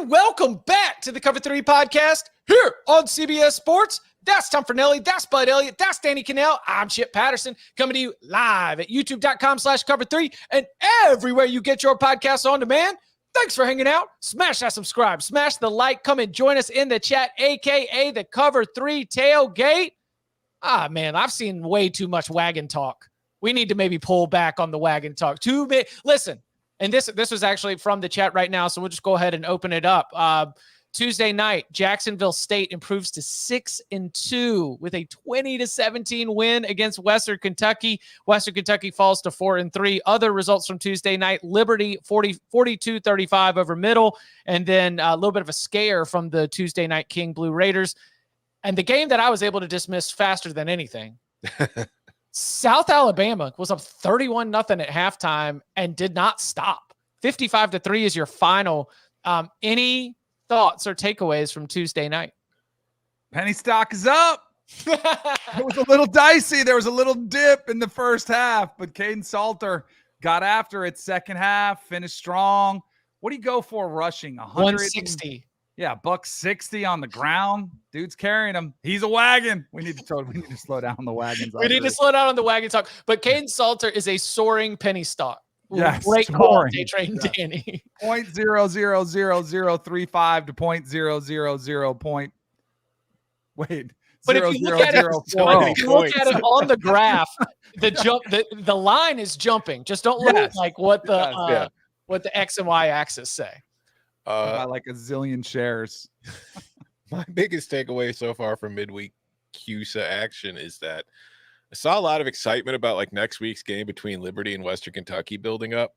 and welcome back to the Cover 3 podcast here on CBS Sports. That's Tom Fornelli, that's Bud Elliott, that's Danny Cannell. I'm Chip Patterson, coming to you live at youtube.com/cover3 and everywhere you get your podcasts on demand. Thanks for hanging out. Smash that subscribe, smash the like, come and join us in the chat, aka the Cover 3 tailgate. Man, I've seen way too much wagon talk. We need to maybe pull back on the wagon talk. Listen, and this was actually from the chat right now, so we'll just go ahead and open it up. Tuesday night, Jacksonville State improves to 6-2 with a 20-17 win against Western Kentucky. Western Kentucky falls to 4-3. Other results from Tuesday night: Liberty 42-35 over Middle, and then a little bit of a scare from the Tuesday night King Blue Raiders. And the game that I was able to dismiss faster than anything. South Alabama was up 31-0 at halftime and did not stop. 55-3 is your final. Any thoughts or takeaways from Tuesday night? Penny stock is up. It was a little dicey. There was a little dip in the first half, but Caden Salter got after it second half, finished strong. What do you go for rushing? 160. Yeah, $160 on the ground. Dude's carrying him. He's a wagon. We need to slow down the wagons. We need to slow down on the wagon talk. But Caden Salter is a soaring penny stock. Yes, great call, Day Train Danny. 0.00035 to 0.000 point. Wait. But if you look at it on the graph, the line is jumping. Just don't look at like what the X and Y axis say. Like a zillion shares. My biggest takeaway so far from midweek CUSA action is that I saw a lot of excitement about like next week's game between Liberty and Western Kentucky building up.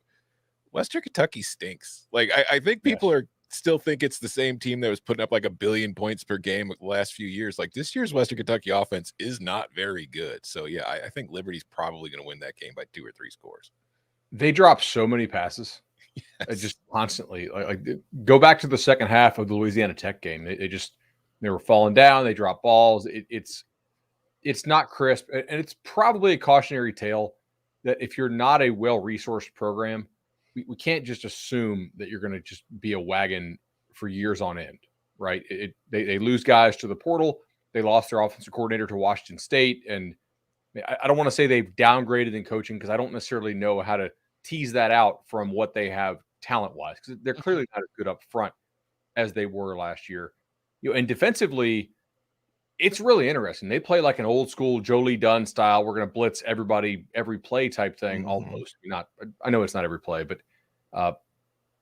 Western Kentucky stinks. Like I think people are still think it's the same team that was putting up like 1 billion points per game the last few years. Like this year's Western Kentucky offense is not very good. So yeah, I think Liberty's probably going to win that game by 2 or 3 scores. They drop so many passes. Yes. Just constantly. Like go back to the second half of the Louisiana Tech game. They were falling down. They dropped balls. It's not crisp, and it's probably a cautionary tale that if you're not a well-resourced program, we can't just assume that you're going to just be a wagon for years on end, right? They lose guys to the portal. They lost their offensive coordinator to Washington State, and I don't want to say they've downgraded in coaching because I don't necessarily know how to tease that out from what they have talent-wise, because they're clearly not as good up front as they were last year. And defensively, it's really interesting. They play like an old school Joe Lee Dunn style. We're going to blitz everybody every play type thing. Almost not. I know it's not every play, but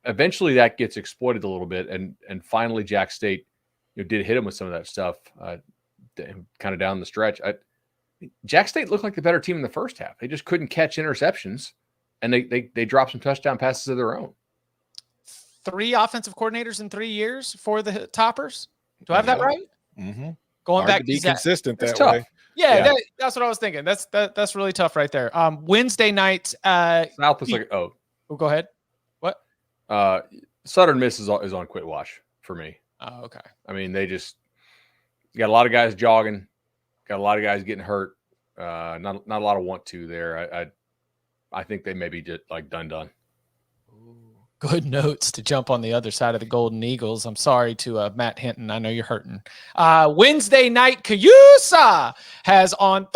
eventually that gets exploited a little bit. And finally, Jack State did hit him with some of that stuff kind of down the stretch. Jack State looked like the better team in the first half. They just couldn't catch interceptions, and they dropped some touchdown passes of their own. 3 offensive coordinators in 3 years for the Toppers. Do I have that right? Mm-hmm. Going Hard back to be consistent that tough. way. Yeah. That's what I was thinking. That's really tough right there. Wednesday night. South is go ahead. What? Southern Miss is on quit watch for me. Oh, okay. I mean, they just got a lot of guys jogging, got a lot of guys getting hurt. Not a lot of want to there. I think they may be just like done. Good notes to jump on the other side of the Golden Eagles. I'm sorry to Matt Hinton. I know you're hurting. Wednesday night, CUSA has on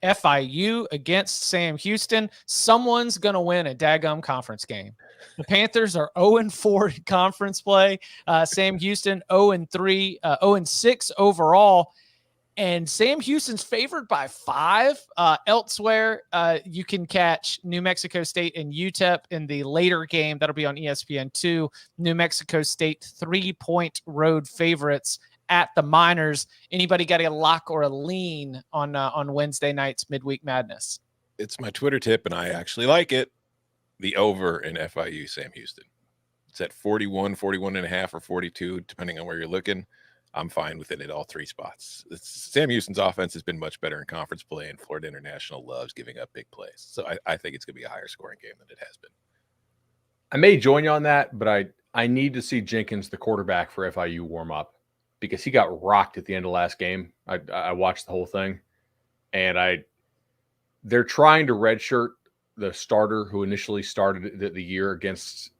FIU against Sam Houston. Someone's going to win a daggum conference game. The Panthers are 0-4 in conference play. Sam Houston 0-3, 0-6 overall. And Sam Houston's favored by 5. Elsewhere, you can catch New Mexico State and UTEP in the later game. That'll be on ESPN2. New Mexico State 3-point road favorites at the Miners. Anybody got a lock or a lean on Wednesday night's Midweek Madness? It's my Twitter tip, and I actually like it. The over in FIU Sam Houston. It's at 41, 41.5, or 42, depending on where you're looking. I'm fine within it all 3 spots. Sam Houston's offense has been much better in conference play, and Florida International loves giving up big plays. So I think it's going to be a higher scoring game than it has been. I may join you on that, but I need to see Jenkins, the quarterback for FIU, warm up because he got rocked at the end of last game. I watched the whole thing, and they're trying to redshirt the starter who initially started the year against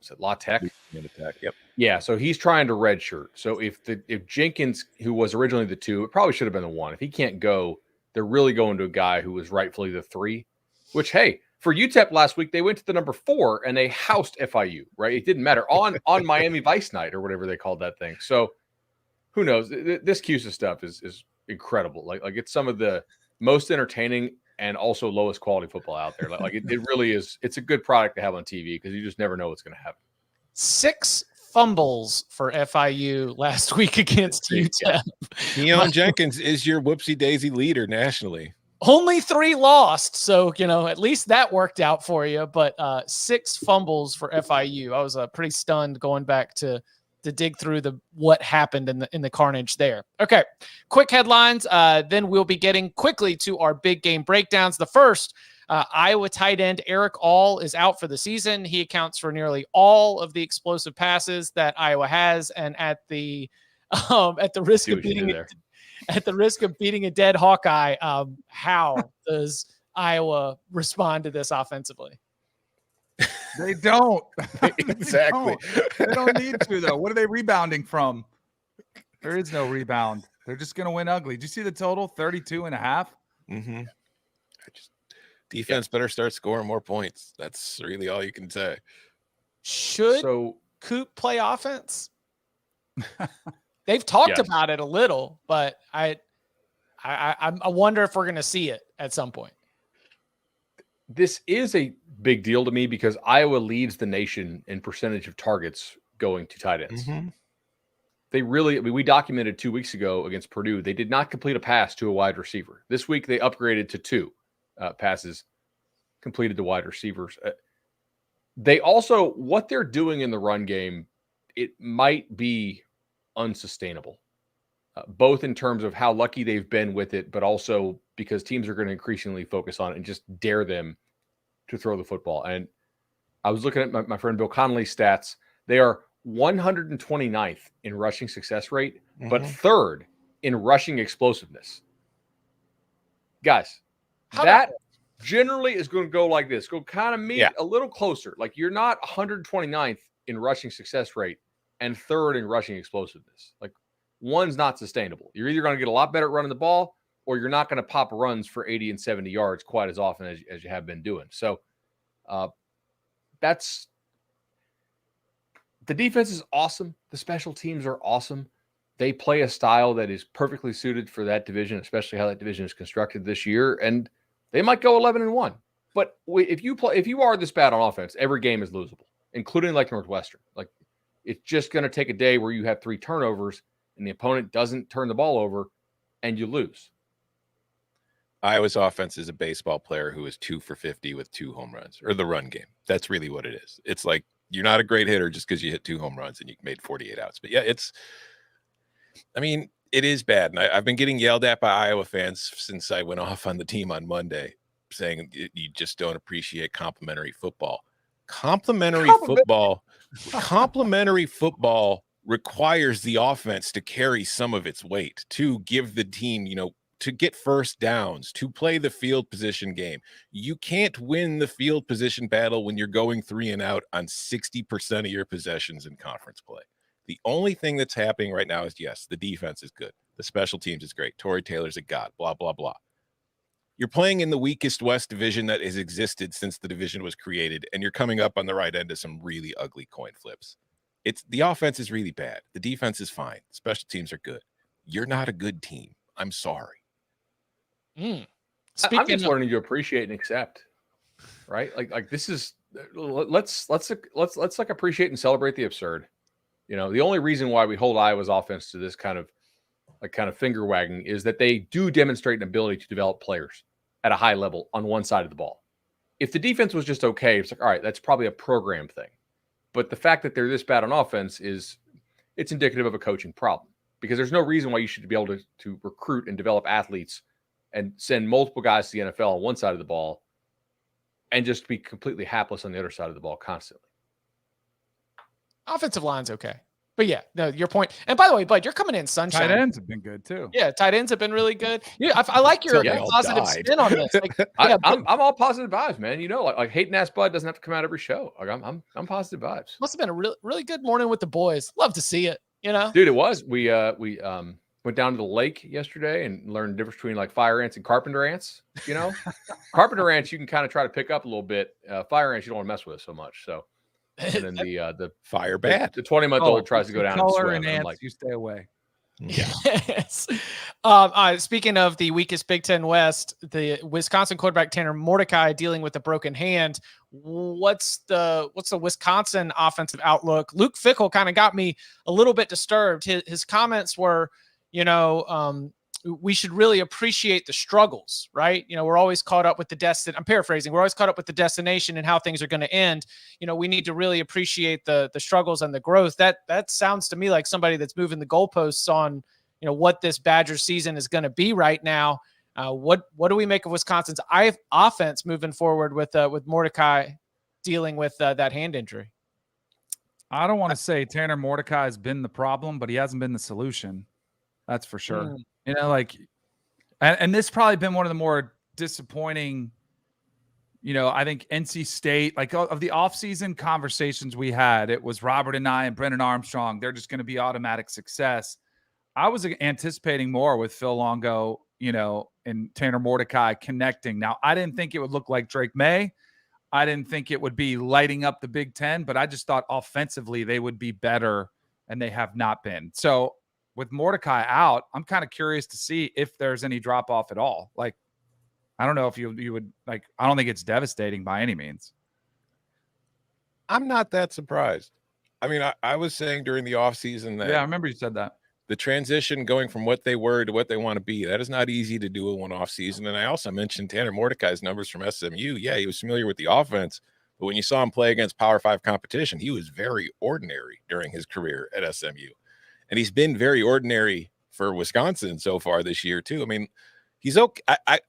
is it La Tech? Yep. Yeah, so he's trying to redshirt. So if Jenkins, who was originally the 2, it probably should have been the 1. If he can't go, they're really going to a guy who was rightfully the 3. Which, hey, for UTEP last week, they went to the number 4 and they housed FIU. Right? It didn't matter on Miami Vice Night or whatever they called that thing. So who knows? This CUSA stuff is incredible. Like it's some of the most entertaining and also lowest quality football out there. Like it really is. It's a good product to have on TV because you just never know what's going to happen. 6 fumbles for FIU last week against UTEP. Keon Jenkins is your whoopsie daisy leader nationally. Only 3 lost, so at least that worked out for you. But 6 fumbles for FIU. I was pretty stunned going back to dig through what happened in the carnage there. Okay, quick headlines. Then we'll be getting quickly to our big game breakdowns. The first, Iowa tight end Eric All is out for the season. He accounts for nearly all of the explosive passes that Iowa has, and at the risk of beating a dead Hawkeye, how does Iowa respond to this offensively? They don't. Exactly. They don't need to, though. What are they rebounding from? There is no rebound. They're just going to win ugly. Did you see the total? 32.5? Mm-hmm. Defense better start scoring more points. That's really all you can say. Should Coop play offense? They've talked about it a little, but I wonder if we're going to see it at some point. This is a big deal to me because Iowa leads the nation in percentage of targets going to tight ends. Mm-hmm. They really, we documented 2 weeks ago against Purdue, they did not complete a pass to a wide receiver. This week they upgraded to 2 passes completed to wide receivers. They also, what they're doing in the run game, it might be unsustainable, both in terms of how lucky they've been with it, but also because teams are going to increasingly focus on it and just dare them to throw the football. And I was looking at my friend Bill Connolly's stats. They are 129th in rushing success rate, but 3rd in rushing explosiveness. Guys, that generally is going to go like this. Go kind of meet a little closer. Like you're not 129th in rushing success rate and 3rd in rushing explosiveness. Like one's not sustainable. You're either going to get a lot better at running the ball or you're not going to pop runs for 80 and 70 yards quite as often as you have been doing. So that's the defense is awesome. The special teams are awesome. They play a style that is perfectly suited for that division, especially how that division is constructed this year. And they might go 11-1. But if you are this bad on offense, every game is losable, including like Northwestern. Like it's just going to take a day where you have 3 turnovers and the opponent doesn't turn the ball over and you lose. Iowa's offense is a baseball player who is 2 for 50 with 2 home runs, or the run game. That's really what it is. It's like you're not a great hitter just because you hit 2 home runs and you made 48 outs. But yeah, it is bad. And I've been getting yelled at by Iowa fans since I went off on the team on Monday, saying you just don't appreciate complimentary football. Complimentary football requires the offense to carry some of its weight, to give the team, to get first downs, to play the field position game. You can't win the field position battle when you're going 3 and out on 60% of your possessions in conference play. The only thing that's happening right now is, yes, the defense is good. The special teams is great. Torrey Taylor's a god, blah, blah, blah. You're playing in the weakest West division that has existed since the division was created, and you're coming up on the right end of some really ugly coin flips. The offense is really bad. The defense is fine. Special teams are good. You're not a good team. I'm sorry. I'm just learning to appreciate and accept, right? Like this is let's like appreciate and celebrate the absurd. The only reason why we hold Iowa's offense to this kind of finger wagging is that they do demonstrate an ability to develop players at a high level on one side of the ball. If the defense was just okay, it's like, all right, that's probably a program thing. But the fact that they're this bad on offense it's indicative of a coaching problem, because there's no reason why you should be able to recruit and develop athletes and send multiple guys to the NFL on one side of the ball and just be completely hapless on the other side of the ball constantly. Offensive line's okay. But yeah, no, your point. And by the way, Bud, you're coming in sunshine. Tight ends have been good too. Yeah, tight ends have been really good. Yeah, I like your Until they all positive died. spin on this. Like, I'm all positive vibes, man. You know, like hating ass Bud doesn't have to come out every show. Like I'm positive vibes. must have been a really good morning with the boys. Love to see it. Dude, it was. We went down to the lake yesterday and learned the difference between like fire ants and carpenter ants. Carpenter ants you can kind of try to pick up a little bit. Fire ants you don't want to mess with so much. So, and then the Fire bat. the 20-month-old tries to go down and Color swim. and And I'm ants, like, you stay away. Yeah. Yes. Speaking of the weakest Big Ten West, the Wisconsin quarterback Tanner Mordecai dealing with a broken hand. What's the Wisconsin offensive outlook? Luke Fickell kind of got me a little bit disturbed. His comments were, we should really appreciate the struggles, right? We're always caught up with the destination. I'm paraphrasing. We're always caught up with the destination and how things are going to end. We need to really appreciate the struggles and the growth. That sounds to me like somebody that's moving the goalposts on, what this Badger season is going to be right now. What do we make of Wisconsin's offense moving forward with Mordecai dealing with that hand injury? I don't want to say Tanner Mordecai has been the problem, but he hasn't been the solution. That's for sure. And this probably been one of the more disappointing, I think NC State, like of the offseason conversations we had, it was Robert and I and Brennan Armstrong. They're just going to be automatic success. I was anticipating more with Phil Longo, and Tanner Mordecai connecting. Now, I didn't think it would look like Drake May. I didn't think it would be lighting up the Big Ten, but I just thought offensively they would be better, and they have not been. So with Mordecai out, I'm kind of curious to see if there's any drop off at all. Like, I don't know if you would like, I don't think it's devastating by any means. I'm not that surprised. I mean, I was saying during the offseason that I remember you said that. the transition going from what they were to what they want to be, that is not easy to do in one offseason. And I also mentioned Tanner Mordecai's numbers from SMU. Yeah, he was familiar with the offense, but when you saw him play against Power 5 competition, he was very ordinary during his career at SMU. And he's been very ordinary for Wisconsin so far this year, too. I mean, he's okay.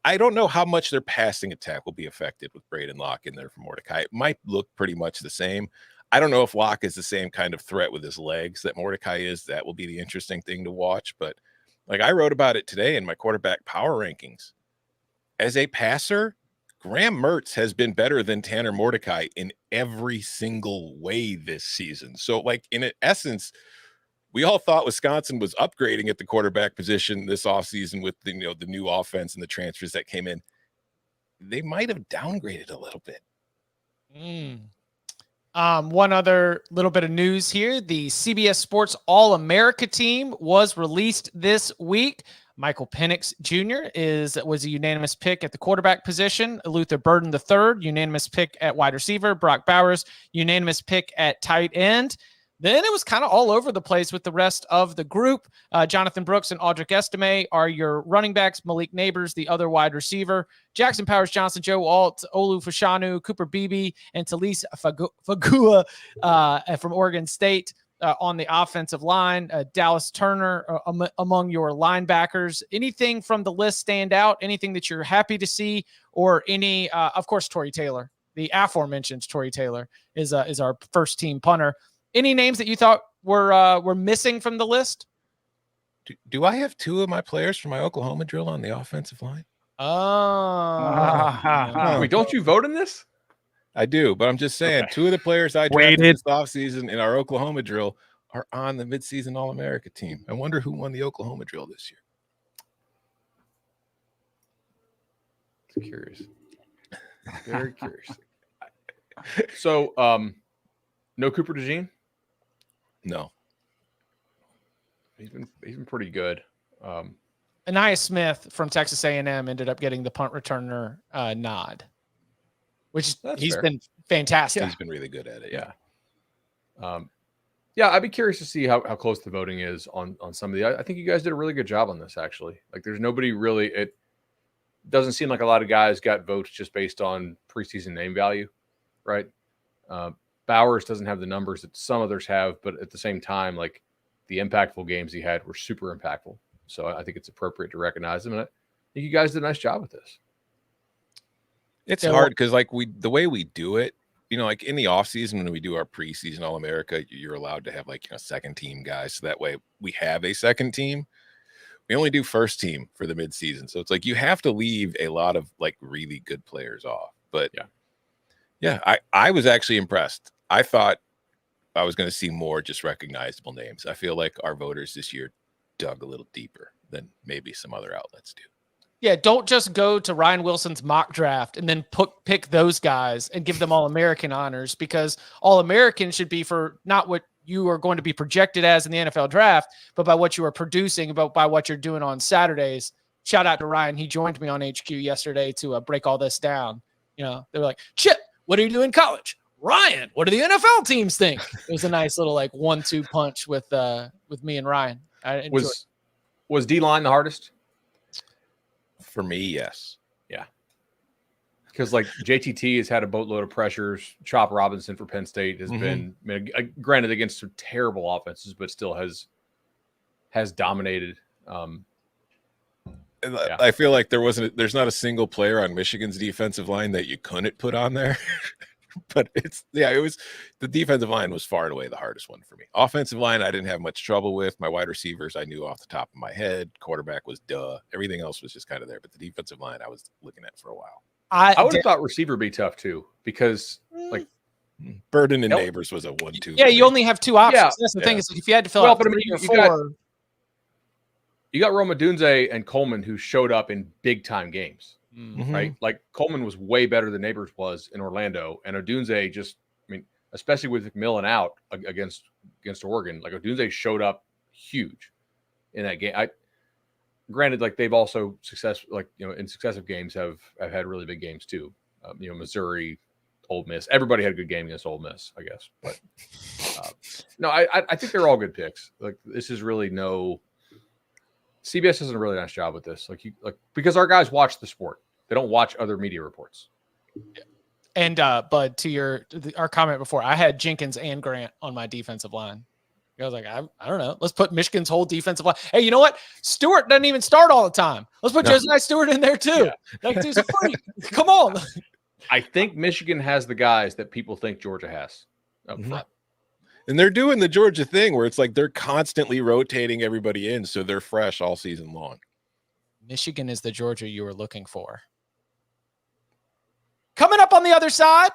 I don't know how much their passing attack will be affected with Braden Locke in there for Mordecai. It might look pretty much the same. I don't know if Locke is the same kind of threat with his legs that Mordecai is. That will be the interesting thing to watch. But like I wrote about it today in my quarterback power rankings, as a passer, Graham Mertz has been better than Tanner Mordecai in every single way this season. So like in essence, we all thought Wisconsin was upgrading at the quarterback position this offseason with the new offense and the transfers that came in. They might have downgraded a little bit. One other little bit of news here. The CBS Sports All American Team was released this week. Michael Penix Jr. was a unanimous pick at the quarterback position. Luther Burden III, unanimous pick at wide receiver. Brock Bowers, unanimous pick at tight end. Then it was kind of all over the place with the rest of the group. Jonathan Brooks and Audric Estime are your running backs. Malik Neighbors, the other wide receiver. Jackson Powers Johnson, Joe Alt, Olu Fashanu, Cooper Beebe, and Talise Fagua from Oregon State on the offensive line. Dallas Turner among your linebackers. Anything from the list stand out? Anything that you're happy to see? Or any, of course, Torrey Taylor. The aforementioned Torrey Taylor is our first team punter. Any names that you thought were missing from the list? Do I have two of my players from my Oklahoma drill on the offensive line? Wait, don't you vote in this? I do, but I'm just saying, two of the players I drafted this offseason in our Oklahoma drill are on the midseason All-America team. I wonder who won the Oklahoma drill this year. I'm curious. Very curious. So, no Cooper DeJean? No. He's been pretty good. Anaya Smith from Texas A&M ended up getting the punt returner nod, which he's been fantastic. Yeah. He's been really good at it. Yeah. I'd be curious to see how close the voting is on some of the. I think you guys did a really good job on this, actually. Like, there's nobody really. It doesn't seem like a lot of guys got votes just based on preseason name value, right? Bowers doesn't have the numbers that some others have, but at the same time, like, the impactful games he had were super impactful. So I think it's appropriate to recognize them. And I think you guys did a nice job with this. It's hard because, like, the way we do it, like in the off season when we do our preseason All America, you're allowed to have like, second team guys. So that way we have a second team. We only do first team for the midseason. So it's like you have to leave a lot of like really good players off. But yeah, I was actually impressed. I thought I was going to see more just recognizable names. I feel like our voters this year dug a little deeper than maybe some other outlets do. Yeah, don't just go to Ryan Wilson's mock draft and then pick those guys and give them All-American honors, because All-American should be for not what you are going to be projected as in the NFL draft, but by what you are producing, by what you're doing on Saturdays. Shout out to Ryan. He joined me on HQ yesterday to break all this down. They were like, Chip, what do you do in college? Ryan, what do the NFL teams think? It was a nice little like 1-2 punch with me and Ryan. Was D-line the hardest? For me, yes. Yeah. Because like JTT has had a boatload of pressures. Chop Robinson for Penn State has been, granted, against some terrible offenses, but still has dominated. I feel like there's not a single player on Michigan's defensive line that you couldn't put on there. But it was the defensive line was far and away the hardest one for me. Offensive line, I didn't have much trouble with. My wide receivers, I knew off the top of my head. Quarterback was duh. Everything else was just kind of there. But the defensive line, I was looking at for a while. I would have thought receiver be tough too, because like Burden and Neighbors was a 1-2. Yeah, you only have two options. Yeah. That's the thing, is if you had to fill out but I mean, three or four. You got Roma Dunze and Coleman, who showed up in big time games. Right? Like Coleman was way better than Neighbors was in Orlando, and Odunze just, especially with McMillan out against Oregon, like Odunze showed up huge in that game. Granted, like they've also in successive games have had really big games too. Missouri, Ole Miss, everybody had a good game against Ole Miss, I guess. But no, I think they're all good picks. Like this is really CBS does a really nice job with this. Because our guys watch the sport. They don't watch other media reports. Yeah. And Bud, to our comment before, I had Jenkins and Grant on my defensive line. I was like, I don't know. Let's put Michigan's whole defensive line. Hey, you know what? Stewart doesn't even start all the time. Let's put Josiah Stewart in there too. Yeah. That dude's a freak. Come on. I think Michigan has the guys that people think Georgia has up front. And they're doing the Georgia thing where it's like they're constantly rotating everybody in, so they're fresh all season long. Michigan is the Georgia you were looking for. Coming up on the other side,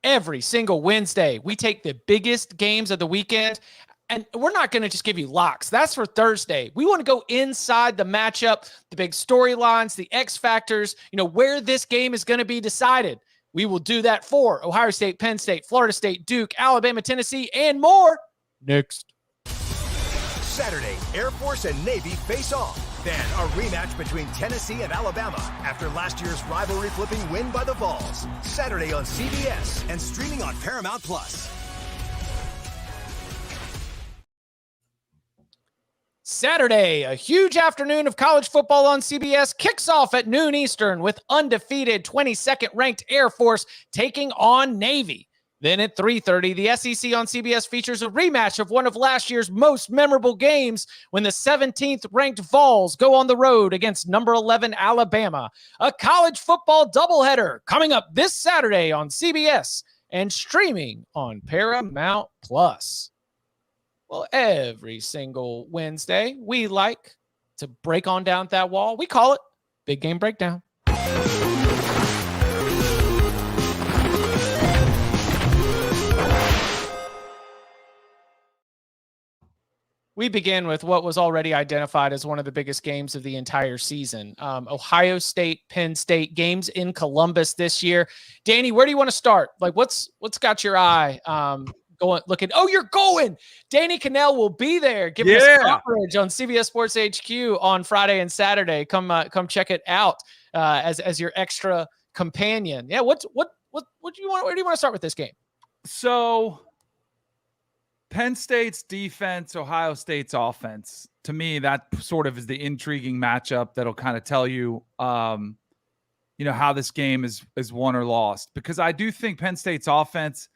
every single Wednesday, we take the biggest games of the weekend, and we're not going to just give you locks. That's for Thursday. We want to go inside the matchup, the big storylines, the X factors, where this game is going to be decided. We will do that for Ohio State, Penn State, Florida State, Duke, Alabama, Tennessee, and more next. Saturday, Air Force and Navy face off. Then a rematch between Tennessee and Alabama after last year's rivalry-flipping win by the Vols. Saturday on CBS and streaming on Paramount+. Saturday, a huge afternoon of college football on CBS kicks off at noon Eastern with undefeated 22nd ranked Air Force taking on Navy. Then at 3:30, the SEC on CBS features a rematch of one of last year's most memorable games when the 17th ranked Vols go on the road against number 11 Alabama. A college football doubleheader coming up this Saturday on CBS and streaming on Paramount+. Well, every single Wednesday, we like to break on down that wall. We call it Big Game Breakdown. We begin with what was already identified as one of the biggest games of the entire season. Ohio State, Penn State, games in Columbus this year. Danny, where do you want to start? Like, what's got your eye looking? Oh, you're going. Danny Cannell will be there giving us coverage on CBS Sports HQ on Friday and Saturday. Come check it out as your extra companion. Yeah, what do you want? Where do you want to start with this game? So Penn State's defense, Ohio State's offense. To me, that sort of is the intriguing matchup that'll kind of tell you, how this game is won or lost. Because I do think Penn State's offense,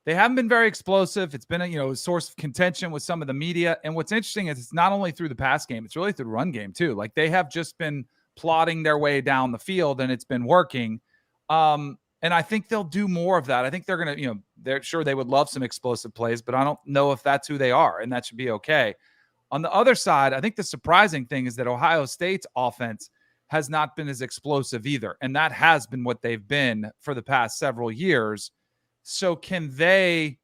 they haven't been very explosive. It's been a source of contention with some of the media. And what's interesting is it's not only through the pass game, it's really through the run game too. Like they have just been plodding their way down the field and it's been working. And And I think they'll do more of that. I think they're going to, they're sure they would love some explosive plays, but I don't know if that's who they are, and that should be okay. On the other side, I think the surprising thing is that Ohio State's offense has not been as explosive either. And that has been what they've been for the past several years. So can they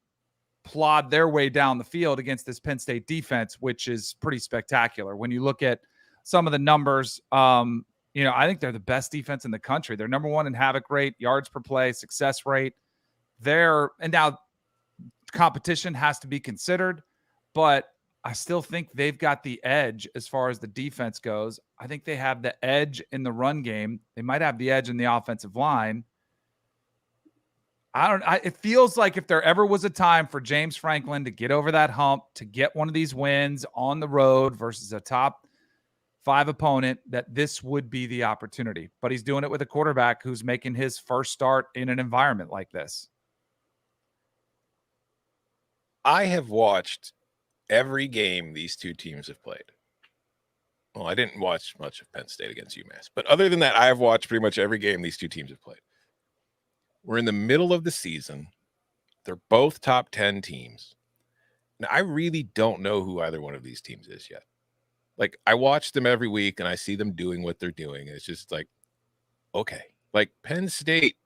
plod their way down the field against this Penn State defense, which is pretty spectacular? When you look at some of the numbers, I think they're the best defense in the country. They're number one in havoc rate, yards per play, success rate. And now competition has to be considered, but I still think they've got the edge as far as the defense goes. I think they have the edge in the run game. They might have the edge in the offensive line. It feels like if there ever was a time for James Franklin to get over that hump, to get one of these wins on the road versus a top 5 opponent, that this would be the opportunity. But he's doing it with a quarterback who's making his first start in an environment like this. I have watched every game these two teams have played. Well, I didn't watch much of Penn State against UMass, but other than that, I have watched pretty much every game these two teams have played. We're in the middle of the season. They're both top 10 teams. Now, I really don't know who either one of these teams is yet. Like, I watch them every week and I see them doing what they're doing. And it's just like, okay, like Penn State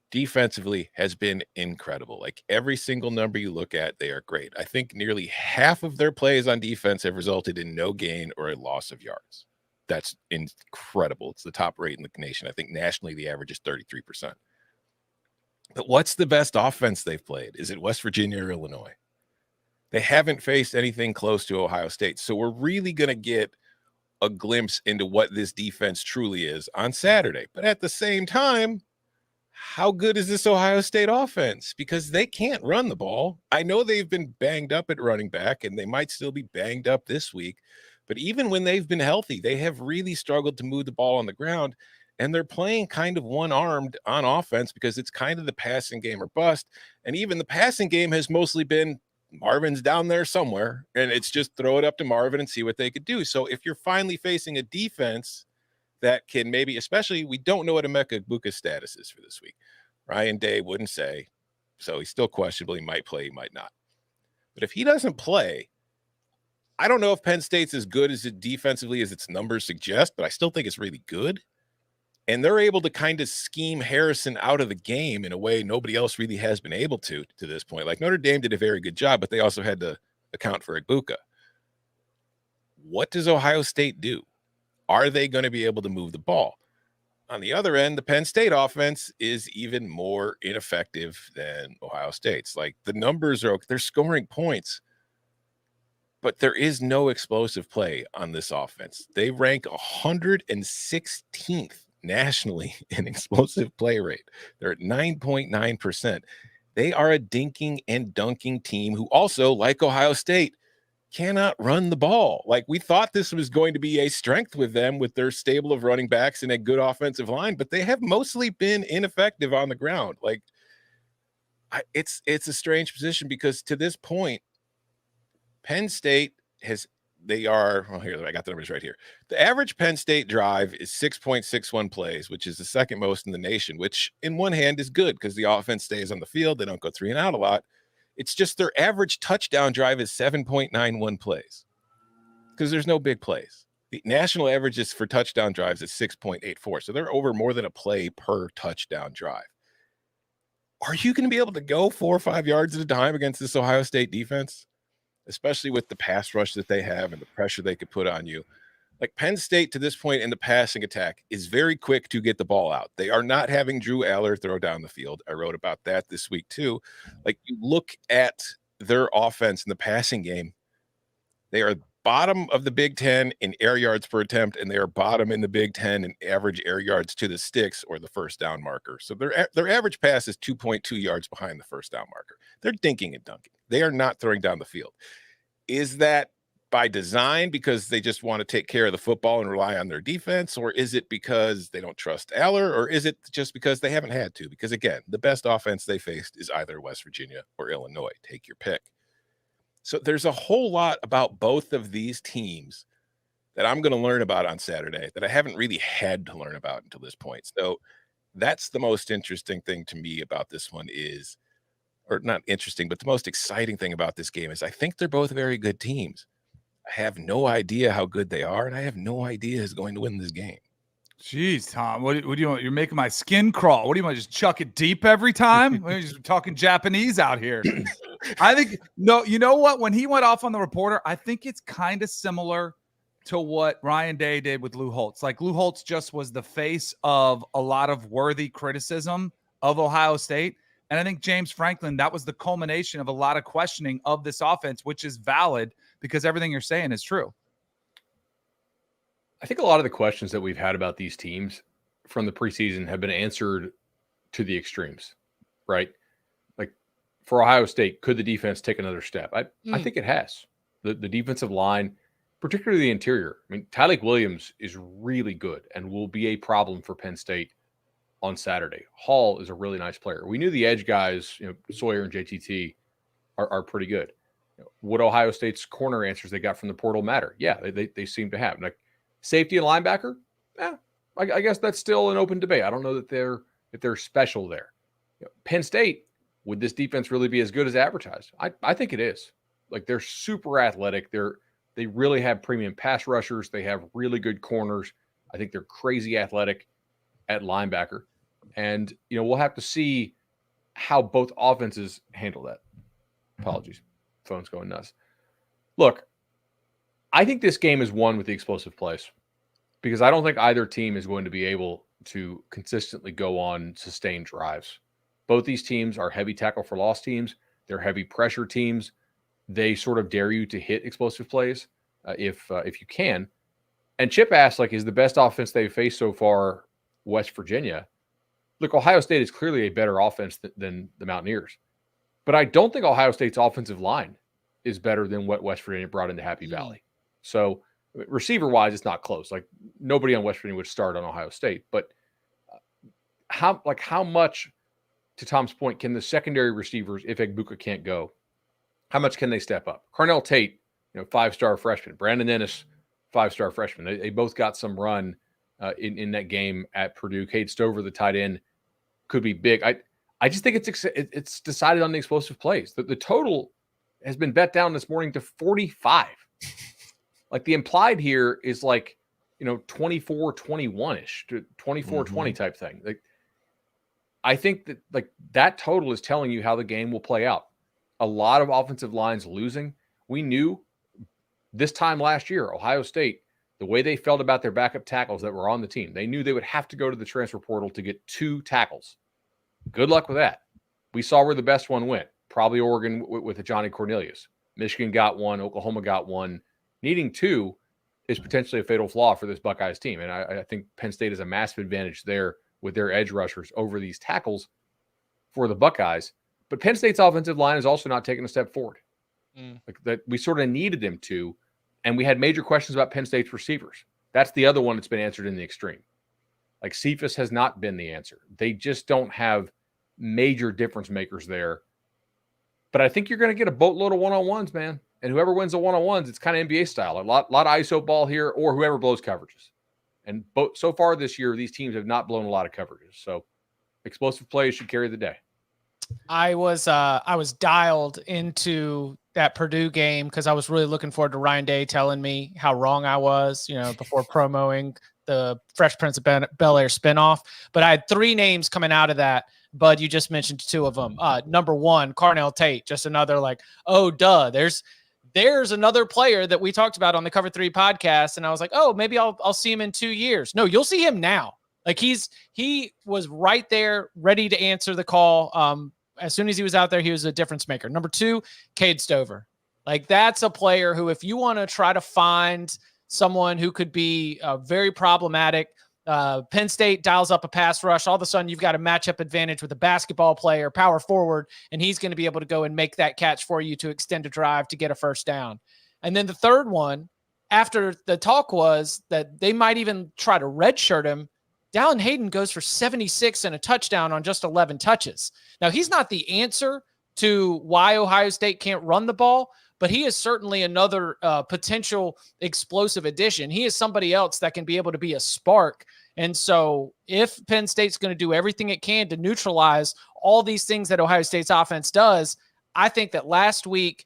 defensively has been incredible. Like every single number you look at, they are great. I think nearly half of their plays on defense have resulted in no gain or a loss of yards. That's incredible. It's the top rate in the nation. I think nationally the average is 33%. But what's the best offense they've played? Is it West Virginia or Illinois? They haven't faced anything close to Ohio State. So we're really going to get a glimpse into what this defense truly is on Saturday. But at the same time, how good is this Ohio State offense? Because they can't run the ball. I know they've been banged up at running back, and they might still be banged up this week. But even when they've been healthy, they have really struggled to move the ball on the ground. And they're playing kind of one-armed on offense because it's kind of the passing game or bust. And even the passing game has mostly been Marvin's down there somewhere, and it's just throw it up to Marvin and see what they could do. So if you're finally facing a defense that can maybe, especially, we don't know what Emeka Egbuka's status is for this week. Ryan Day wouldn't say, so he's still questionable. He might play, he might not. But if he doesn't play, I don't know if Penn State's as good as it defensively as its numbers suggest, but I still think it's really good. And they're able to kind of scheme Harrison out of the game in a way nobody else really has been able to this point. Like Notre Dame did a very good job, but they also had to account for Egbuka. What does Ohio State do? Are they going to be able to move the ball? On the other end, the Penn State offense is even more ineffective than Ohio State's. Like the numbers they're scoring points, but there is no explosive play on this offense. They rank 116th nationally in explosive play rate. They're at 9.9%. They are a dinking and dunking team who also, like Ohio State, cannot run the ball. Like we thought this was going to be a strength with them with their stable of running backs and a good offensive line, but they have mostly been ineffective on the ground. Like it's a strange position because to this point, Penn State I got the numbers right here. The average Penn State drive is 6.61 plays, which is the second most in the nation, which in one hand is good because the offense stays on the field. They don't go 3 and out a lot. It's just their average touchdown drive is 7.91 plays because there's no big plays. The national average is for touchdown drives is 6.84. So they're over more than a play per touchdown drive. Are you going to be able to go 4 or 5 yards at a time against this Ohio State defense? Especially with the pass rush that they have and the pressure they could put on you. Like Penn State to this point in the passing attack is very quick to get the ball out. They are not having Drew Aller throw down the field. I wrote about that this week too. Like you look at their offense in the passing game, they are bottom of the Big Ten in air yards per attempt, and they are bottom in the Big Ten in average air yards to the sticks or the first down marker. So their average pass is 2.2 yards behind the first down marker. They're dinking and dunking. They are not throwing down the field. Is that by design because they just want to take care of the football and rely on their defense? Or is it because they don't trust Aller? Or is it just because they haven't had to? Because, again, the best offense they faced is either West Virginia or Illinois. Take your pick. So there's a whole lot about both of these teams that I'm going to learn about on Saturday that I haven't really had to learn about until this point. So that's the most interesting thing to me about this one is, or not interesting, but the most exciting thing about this game is I think they're both very good teams. I have no idea how good they are, and I have no idea who's going to win this game. Jeez, Tom, what do you want? You're making my skin crawl. What do you want? Just chuck it deep every time? We're just talking Japanese out here. I think, no, you know what? When he went off on the reporter, I think it's kind of similar to what Ryan Day did with Lou Holtz. Like Lou Holtz just was the face of a lot of worthy criticism of Ohio State. And I think James Franklin, that was the culmination of a lot of questioning of this offense, which is valid because everything you're saying is true. I think a lot of the questions that we've had about these teams from the preseason have been answered to the extremes, right? Like for Ohio State, could the defense take another step? I think it has. The defensive line, particularly the interior. I mean, Tyleik Williams is really good and will be a problem for Penn State on Saturday. Hall is a really nice player. We knew the edge guys, Sawyer and JTT are pretty good. Would Ohio State's corner answers they got from the portal matter? Yeah, they seem to have. Like safety and linebacker, I guess that's still an open debate. I don't know that they're special there. Penn State, would this defense really be as good as advertised? I think it is. Like they're super athletic. They really have premium pass rushers. They have really good corners. I think they're crazy athletic at linebacker. And, we'll have to see how both offenses handle that. Apologies. Phone's going nuts. Look, I think this game is won with the explosive plays because I don't think either team is going to be able to consistently go on sustained drives. Both these teams are heavy tackle for loss teams. They're heavy pressure teams. They sort of dare you to hit explosive plays if you can. And Chip asked, is the best offense they've faced so far West Virginia? Look, Ohio State is clearly a better offense than the Mountaineers. But I don't think Ohio State's offensive line is better than what West Virginia brought into Happy Valley. So receiver-wise, it's not close. Like nobody on West Virginia would start on Ohio State. But how much, to Tom's point, can the secondary receivers, if Egbuka can't go, how much can they step up? Carnell Tate, 5-star freshman. Brandon Ennis, 5-star freshman. They both got some run in that game at Purdue. Cade Stover, the tight end, could be big. I just think it's decided on the explosive plays. The total has been bet down this morning to 45. Like the implied here is 24-21-ish to 24-20 type thing. Like I think that that total is telling you how the game will play out. A lot of offensive lines losing. We knew this time last year, Ohio State, the way they felt about their backup tackles that were on the team, they knew they would have to go to the transfer portal to get 2 tackles. Good luck with that. We saw where the best one went. Probably Oregon with a Johnny Cornelius. Michigan got 1. Oklahoma got 1. Needing 2 is potentially a fatal flaw for this Buckeyes team. And I think Penn State has a massive advantage there with their edge rushers over these tackles for the Buckeyes. But Penn State's offensive line is also not taking a step forward. Like that, we sort of needed them to, and we had major questions about Penn State's receivers. That's the other one that's been answered in the extreme. Like Cephas has not been the answer. They just don't have major difference makers there. But I think you're going to get a boatload of one-on-ones, man. And whoever wins the one-on-ones, it's kind of NBA style. A lot of ISO ball here, or whoever blows coverages. And so far this year, these teams have not blown a lot of coverages. So explosive plays should carry the day. I was dialed into that Purdue game because I was really looking forward to Ryan Day telling me how wrong I was, before promoting the Fresh Prince of Bel-Air spinoff. But I had 3 names coming out of that. Bud, you just mentioned 2 of them. Number 1, Carnell Tate, just another there's another player that we talked about on the Cover 3 podcast. And I was like, oh, maybe I'll see him in 2 years. No, you'll see him now. Like he was right there ready to answer the call. As soon as he was out there, he was a difference maker. Number 2, Cade Stover. Like that's a player who, if you want to try to find someone who could be very problematic, Penn State dials up a pass rush. All of a sudden you've got a matchup advantage with a basketball player, power forward, and he's going to be able to go and make that catch for you to extend a drive to get a first down. And then the third one, after the talk was that they might even try to redshirt him, Dallin Hayden goes for 76 and a touchdown on just 11 touches. Now, he's not the answer to why Ohio State can't run the ball, but he is certainly another potential explosive addition. He is somebody else that can be able to be a spark And so if Penn State's going to do everything it can to neutralize all these things that Ohio State's offense does, I think that last week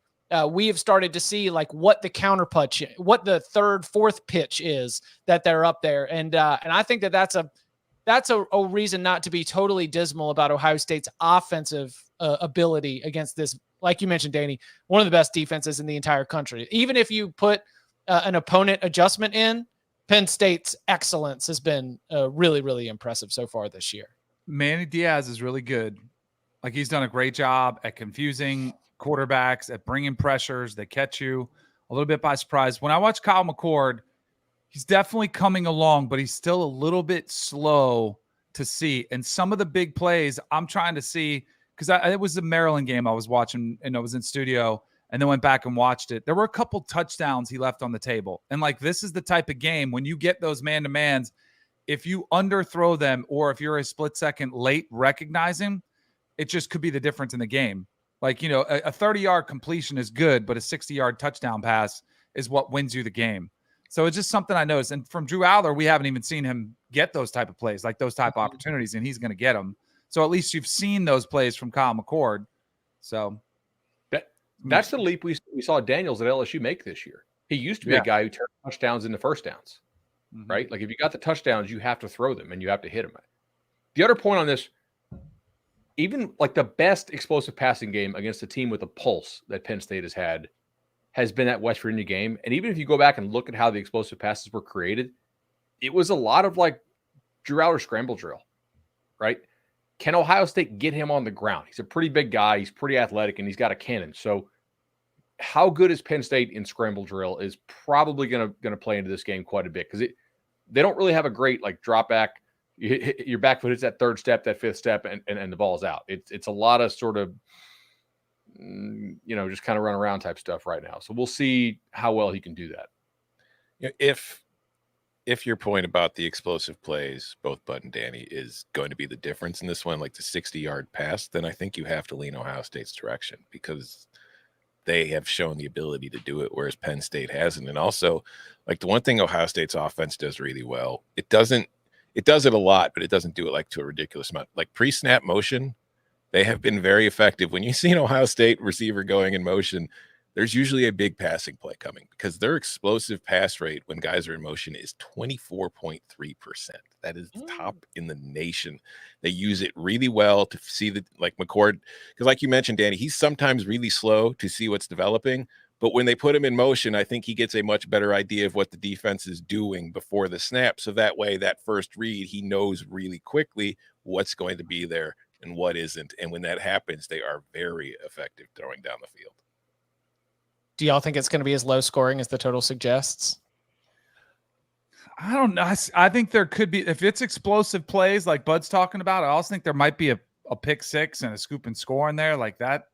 we have started to see like what the counterpunch, what the third, fourth pitch is that they're up there. And I think that that's a reason not to be totally dismal about Ohio State's offensive ability against this. Like you mentioned, Danny, one of the best defenses in the entire country. Even if you put an opponent adjustment in, Penn State's excellence has been really, really impressive so far this year. Manny Diaz is really good. Like, he's done a great job at confusing quarterbacks, at bringing pressures that catch you a little bit by surprise. When I watch Kyle McCord, he's definitely coming along, but he's still a little bit slow to see. And some of the big plays I'm trying to see, because it was a Maryland game I was watching and I was in studio and then went back and watched it. There were a couple touchdowns he left on the table. And like, this is the type of game when you get those man-to-mans, if you underthrow them or if you're a split second late recognizing, it just could be the difference in the game. Like, you know, a 30-yard completion is good, but a 60-yard touchdown pass is what wins you the game. So it's just something I noticed. And from Drew Aller, we haven't even seen him get those type of plays, like those type of opportunities, and he's going to get them. So at least you've seen those plays from Kyle McCord. So that's the leap we saw Daniels at LSU make this year. He used to be a guy who turned touchdowns into first downs, right? Like, if you got the touchdowns, you have to throw them and you have to hit them. The other point on this, even like the best explosive passing game against a team with a pulse that Penn State has had has been that West Virginia game. And even if you go back and look at how the explosive passes were created, it was a lot of like Drew Aller scramble drill, right? Can Ohio State get him on the ground? He's a pretty big guy. He's pretty athletic, and he's got a cannon. So how good is Penn State in scramble drill is probably going to play into this game quite a bit, because they don't really have a great like drop back. Your back foot hits that third step, that fifth step, and the ball's out. It's a lot of sort of, you know, just kind of run around type stuff right now. So we'll see how well he can do that. If your point about the explosive plays, both Bud and Danny, is going to be the difference in this one, like the 60-yard pass, then I think you have to lean Ohio State's direction, because they have shown the ability to do it, whereas Penn State hasn't. And also, like, the one thing Ohio State's offense does really well, it does it a lot, but it doesn't do it like to a ridiculous amount. Like pre-snap motion, they have been very effective. When you see an Ohio State receiver going in motion, there's usually a big passing play coming, because their explosive pass rate when guys are in motion is 24.3%. That is top in the nation. They use it really well to see that, like McCord, because like you mentioned, Danny, he's sometimes really slow to see what's developing. But when they put him in motion, I think he gets a much better idea of what the defense is doing before the snap. So that way, that first read, he knows really quickly what's going to be there and what isn't. And when that happens, they are very effective throwing down the field. Do y'all think it's going to be as low scoring as the total suggests? I don't know. I think there could be, if it's explosive plays like Bud's talking about, I also think there might be a pick six and a scoop and score in there like that.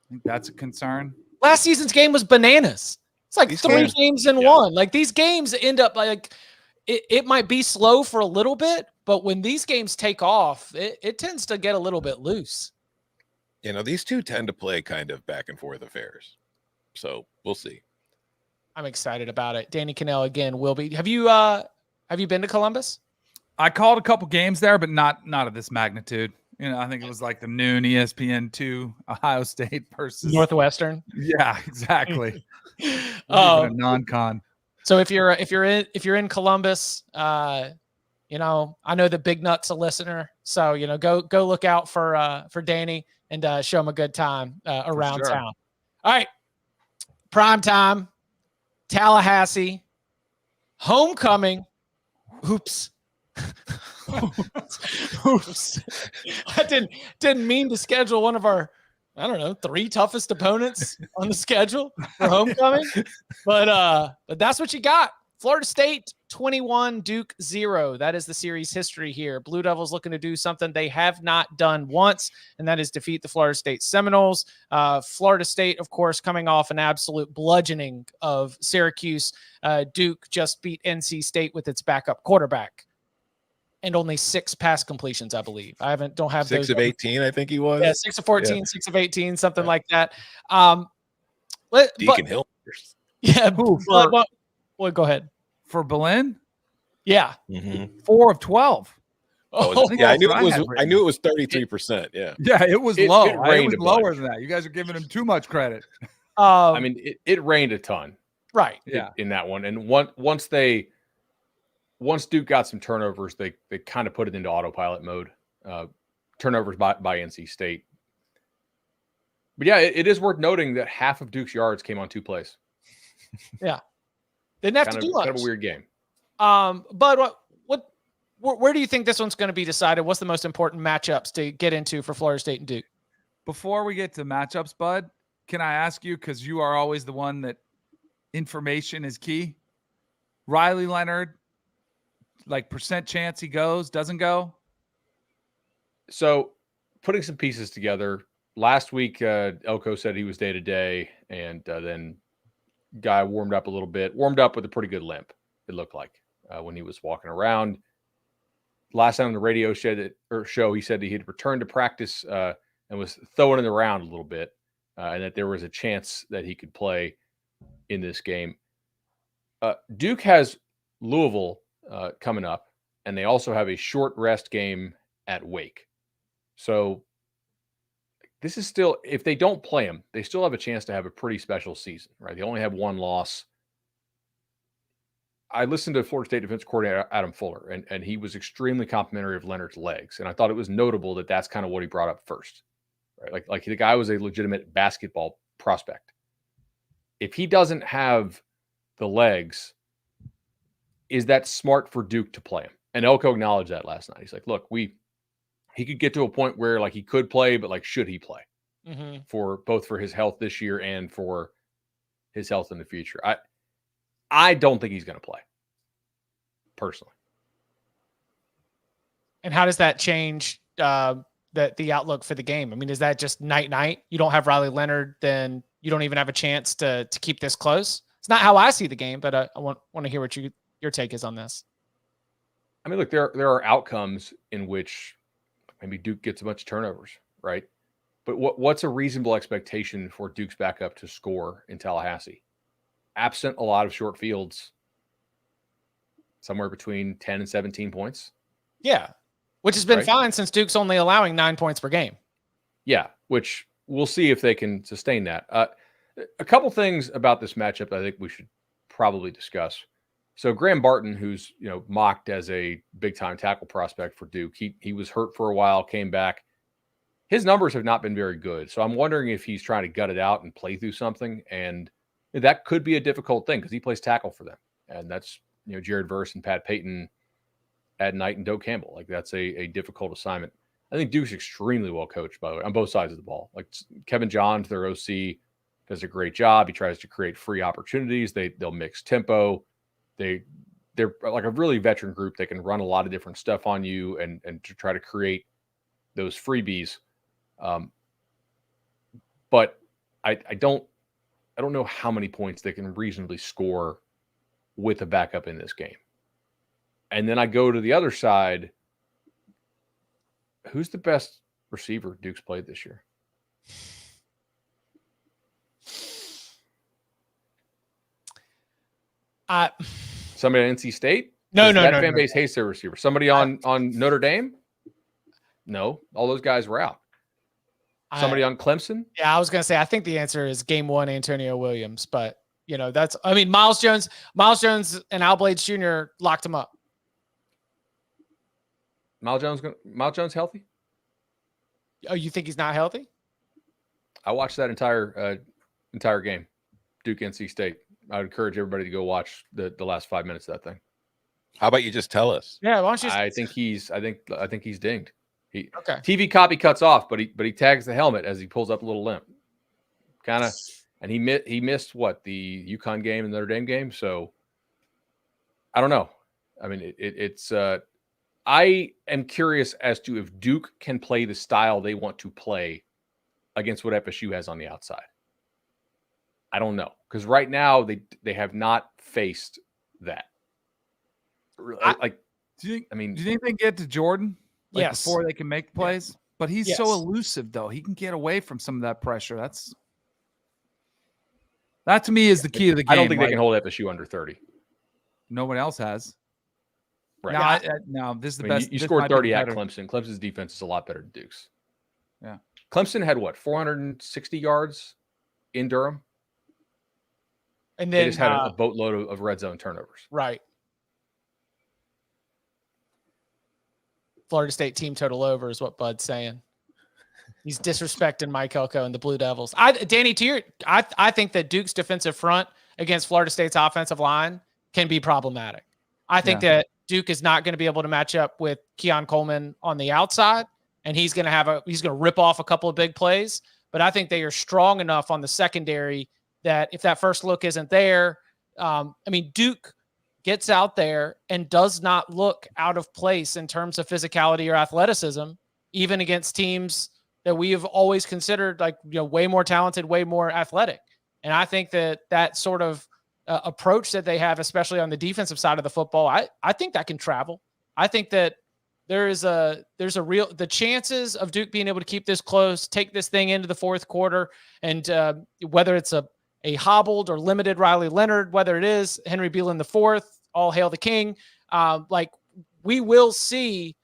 I think that's a concern. Last season's game was bananas. It's like three games in one. Like, these games end up like it might be slow for a little bit, but when these games take off, it tends to get a little bit loose. You know, these two tend to play kind of back and forth affairs. So we'll see. I'm excited about it. Danny Cannell again will be. Have you been to Columbus? I called a couple games there, but not of this magnitude. You know, I think it was like the noon ESPN2 Ohio State versus Northwestern. Yeah, exactly. A non-con. So if you're in Columbus, you know, I know the Big Nut's a listener, so you know, go look out for Danny and show him a good time around town. All right, prime time, Tallahassee, homecoming. Oops. Oops. I didn't mean to schedule one of our, I don't know, 3 toughest opponents on the schedule for homecoming, but that's what you got. Florida State 21, Duke 0. That is the series history here. Blue Devils looking to do something they have not done once, and that is defeat the Florida State Seminoles. Florida State, of course, coming off an absolute bludgeoning of Syracuse. Duke just beat NC State with its backup quarterback. And only 6 pass completions, I believe. Don't have 6 of 18, I think he was. Yeah, 6 of 14, 6 of 18, something like that. Deacon Hill. Yeah. Well, go ahead. For Belen? Yeah. 4 of 12. Oh, think yeah, that's what I had I knew it was 33%. Yeah. Yeah, it was It low. rained It was a bunch. lower than that. You guys are giving him too much credit. I mean, it rained a ton. Right. Yeah. In that one. And once Duke got some turnovers, they kind of put it into autopilot mode. Turnovers by NC State. But yeah, it is worth noting that half of Duke's yards came on 2 plays. Yeah. Didn't have Kind to do much. Kind of a weird game. But where do you think this one's going to be decided? What's the most important matchups to get into for Florida State and Duke? Before we get to matchups, Bud, can I ask you, because you are always the one that information is key. Riley Leonard, like percent chance he goes, doesn't go? So putting some pieces together, last week, Elko said he was day-to-day, and then guy warmed up a little bit, warmed up with a pretty good limp, it looked like, when he was walking around. Last time on the radio show, he said he had returned to practice and was throwing it around a little bit, and that there was a chance that he could play in this game. Duke has Louisville coming up, and they also have a short rest game at Wake. So this is still, if they don't play him, they still have a chance to have a pretty special season, right? They only have 1 loss. I listened to Florida State defense coordinator Adam Fuller, and he was extremely complimentary of Leonard's legs. And I thought it was notable that that's kind of what he brought up first, right? Like the guy was a legitimate basketball prospect. If he doesn't have the legs, is that smart for Duke to play him? And Elko acknowledged that last night. He's like, look, he could get to a point where like he could play, but like, should he play for both for his health this year and for his health in the future? I don't think he's going to play personally. And how does that change the outlook for the game? I mean, is that just night? You don't have Riley Leonard, then you don't even have a chance to keep this close. It's not how I see the game, but I want to hear what your take is on this. I mean, look, there are outcomes in which maybe Duke gets a bunch of turnovers, right? But what's a reasonable expectation for Duke's backup to score in Tallahassee? Absent a lot of short fields, somewhere between 10 and 17 points. Yeah, which has been fine since Duke's only allowing 9 points per game. Yeah, which we'll see if they can sustain that. A couple things about this matchup I think we should probably discuss. So Graham Barton, who's mocked as a big-time tackle prospect for Duke, he was hurt for a while, came back. His numbers have not been very good. So I'm wondering if he's trying to gut it out and play through something. And that could be a difficult thing because he plays tackle for them. And that's, Jared Verse and Pat Payton at night and Doak Campbell. Like that's a difficult assignment. I think Duke's extremely well coached, by the way, on both sides of the ball. Like Kevin Johns, their OC, does a great job. He tries to create free opportunities. They'll mix tempo. They're like a really veteran group. They can run a lot of different stuff on you and to try to create those freebies. But I don't know how many points they can reasonably score with a backup in this game. And then I go to the other side. Who's the best receiver Duke's played this year? Somebody on NC State? No. Fan base hates their receiver. Somebody on Notre Dame? No, all those guys were out. Somebody on Clemson? Yeah, I was going to say, I think the answer is game 1, Antonio Williams. But, Miles Jones and Al Blades Jr. locked him up. Miles Jones healthy? Oh, you think he's not healthy? I watched that entire game, Duke NC State. I would encourage everybody to go watch the last 5 minutes of that thing. How about you just tell us? Yeah, why don't you? I think he's dinged. Okay. TV copy cuts off, but he tags the helmet as he pulls up a little limp. Kind of, and he missed what, the UConn game and Notre Dame game. So I don't know. I mean, it's I am curious as to if Duke can play the style they want to play against what FSU has on the outside. I don't know, because right now they have not faced that. Do you think they get to Jordan? Yes. Before they can make plays? Yeah. But he's so Yes. elusive, though. He can get away from some of that pressure. That to me is the key of the game. I don't think they can hold FSU under 30. No one else has. Right. No, this is the I mean, best. You this scored might be 30 at better. Clemson. Clemson's defense is a lot better than Duke's. Yeah. Clemson had what, 460 yards in Durham? And They then just had a boatload of red zone turnovers. right. Florida State team total over is what Bud's saying. He's disrespecting Mike Elko and the Blue Devils. Danny, I think that Duke's defensive front against Florida State's offensive line can be problematic. I think that Duke is not going to be able to match up with Keon Coleman on the outside, and he's going to rip off a couple of big plays. But I think they are strong enough on the secondary that if that first look isn't there, Duke gets out there and does not look out of place in terms of physicality or athleticism, even against teams that we have always considered way more talented, way more athletic. And I think that sort of approach that they have, especially on the defensive side of the football, I think that can travel. I think that there's the chances of Duke being able to keep this close, take this thing into the fourth quarter, and whether it's a hobbled or limited Riley Leonard, whether it is Henry Beelan IV, all hail the king. We will see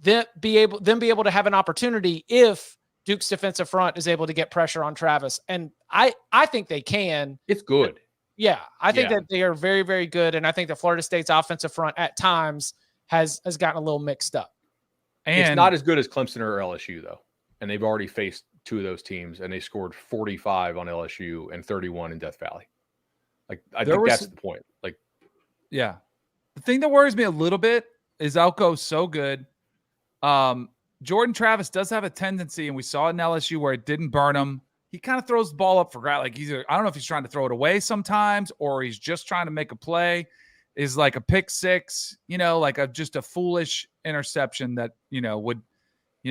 them be able to have an opportunity if Duke's defensive front is able to get pressure on Travis. And I think they can. It's good. Yeah. I think that they are very, very good. And I think that Florida State's offensive front at times has gotten a little mixed up. And it's not as good as Clemson or LSU though. And they've already faced two of those teams and they scored 45 on LSU and 31 in Death Valley. I think that's the point. The thing that worries me a little bit is Elko's so good. Jordan Travis does have a tendency, and we saw it in LSU where it didn't burn him. He kind of throws the ball up for grab. I don't know if he's trying to throw it away sometimes or he's just trying to make a play. Is like a pick six, just a foolish interception that, would,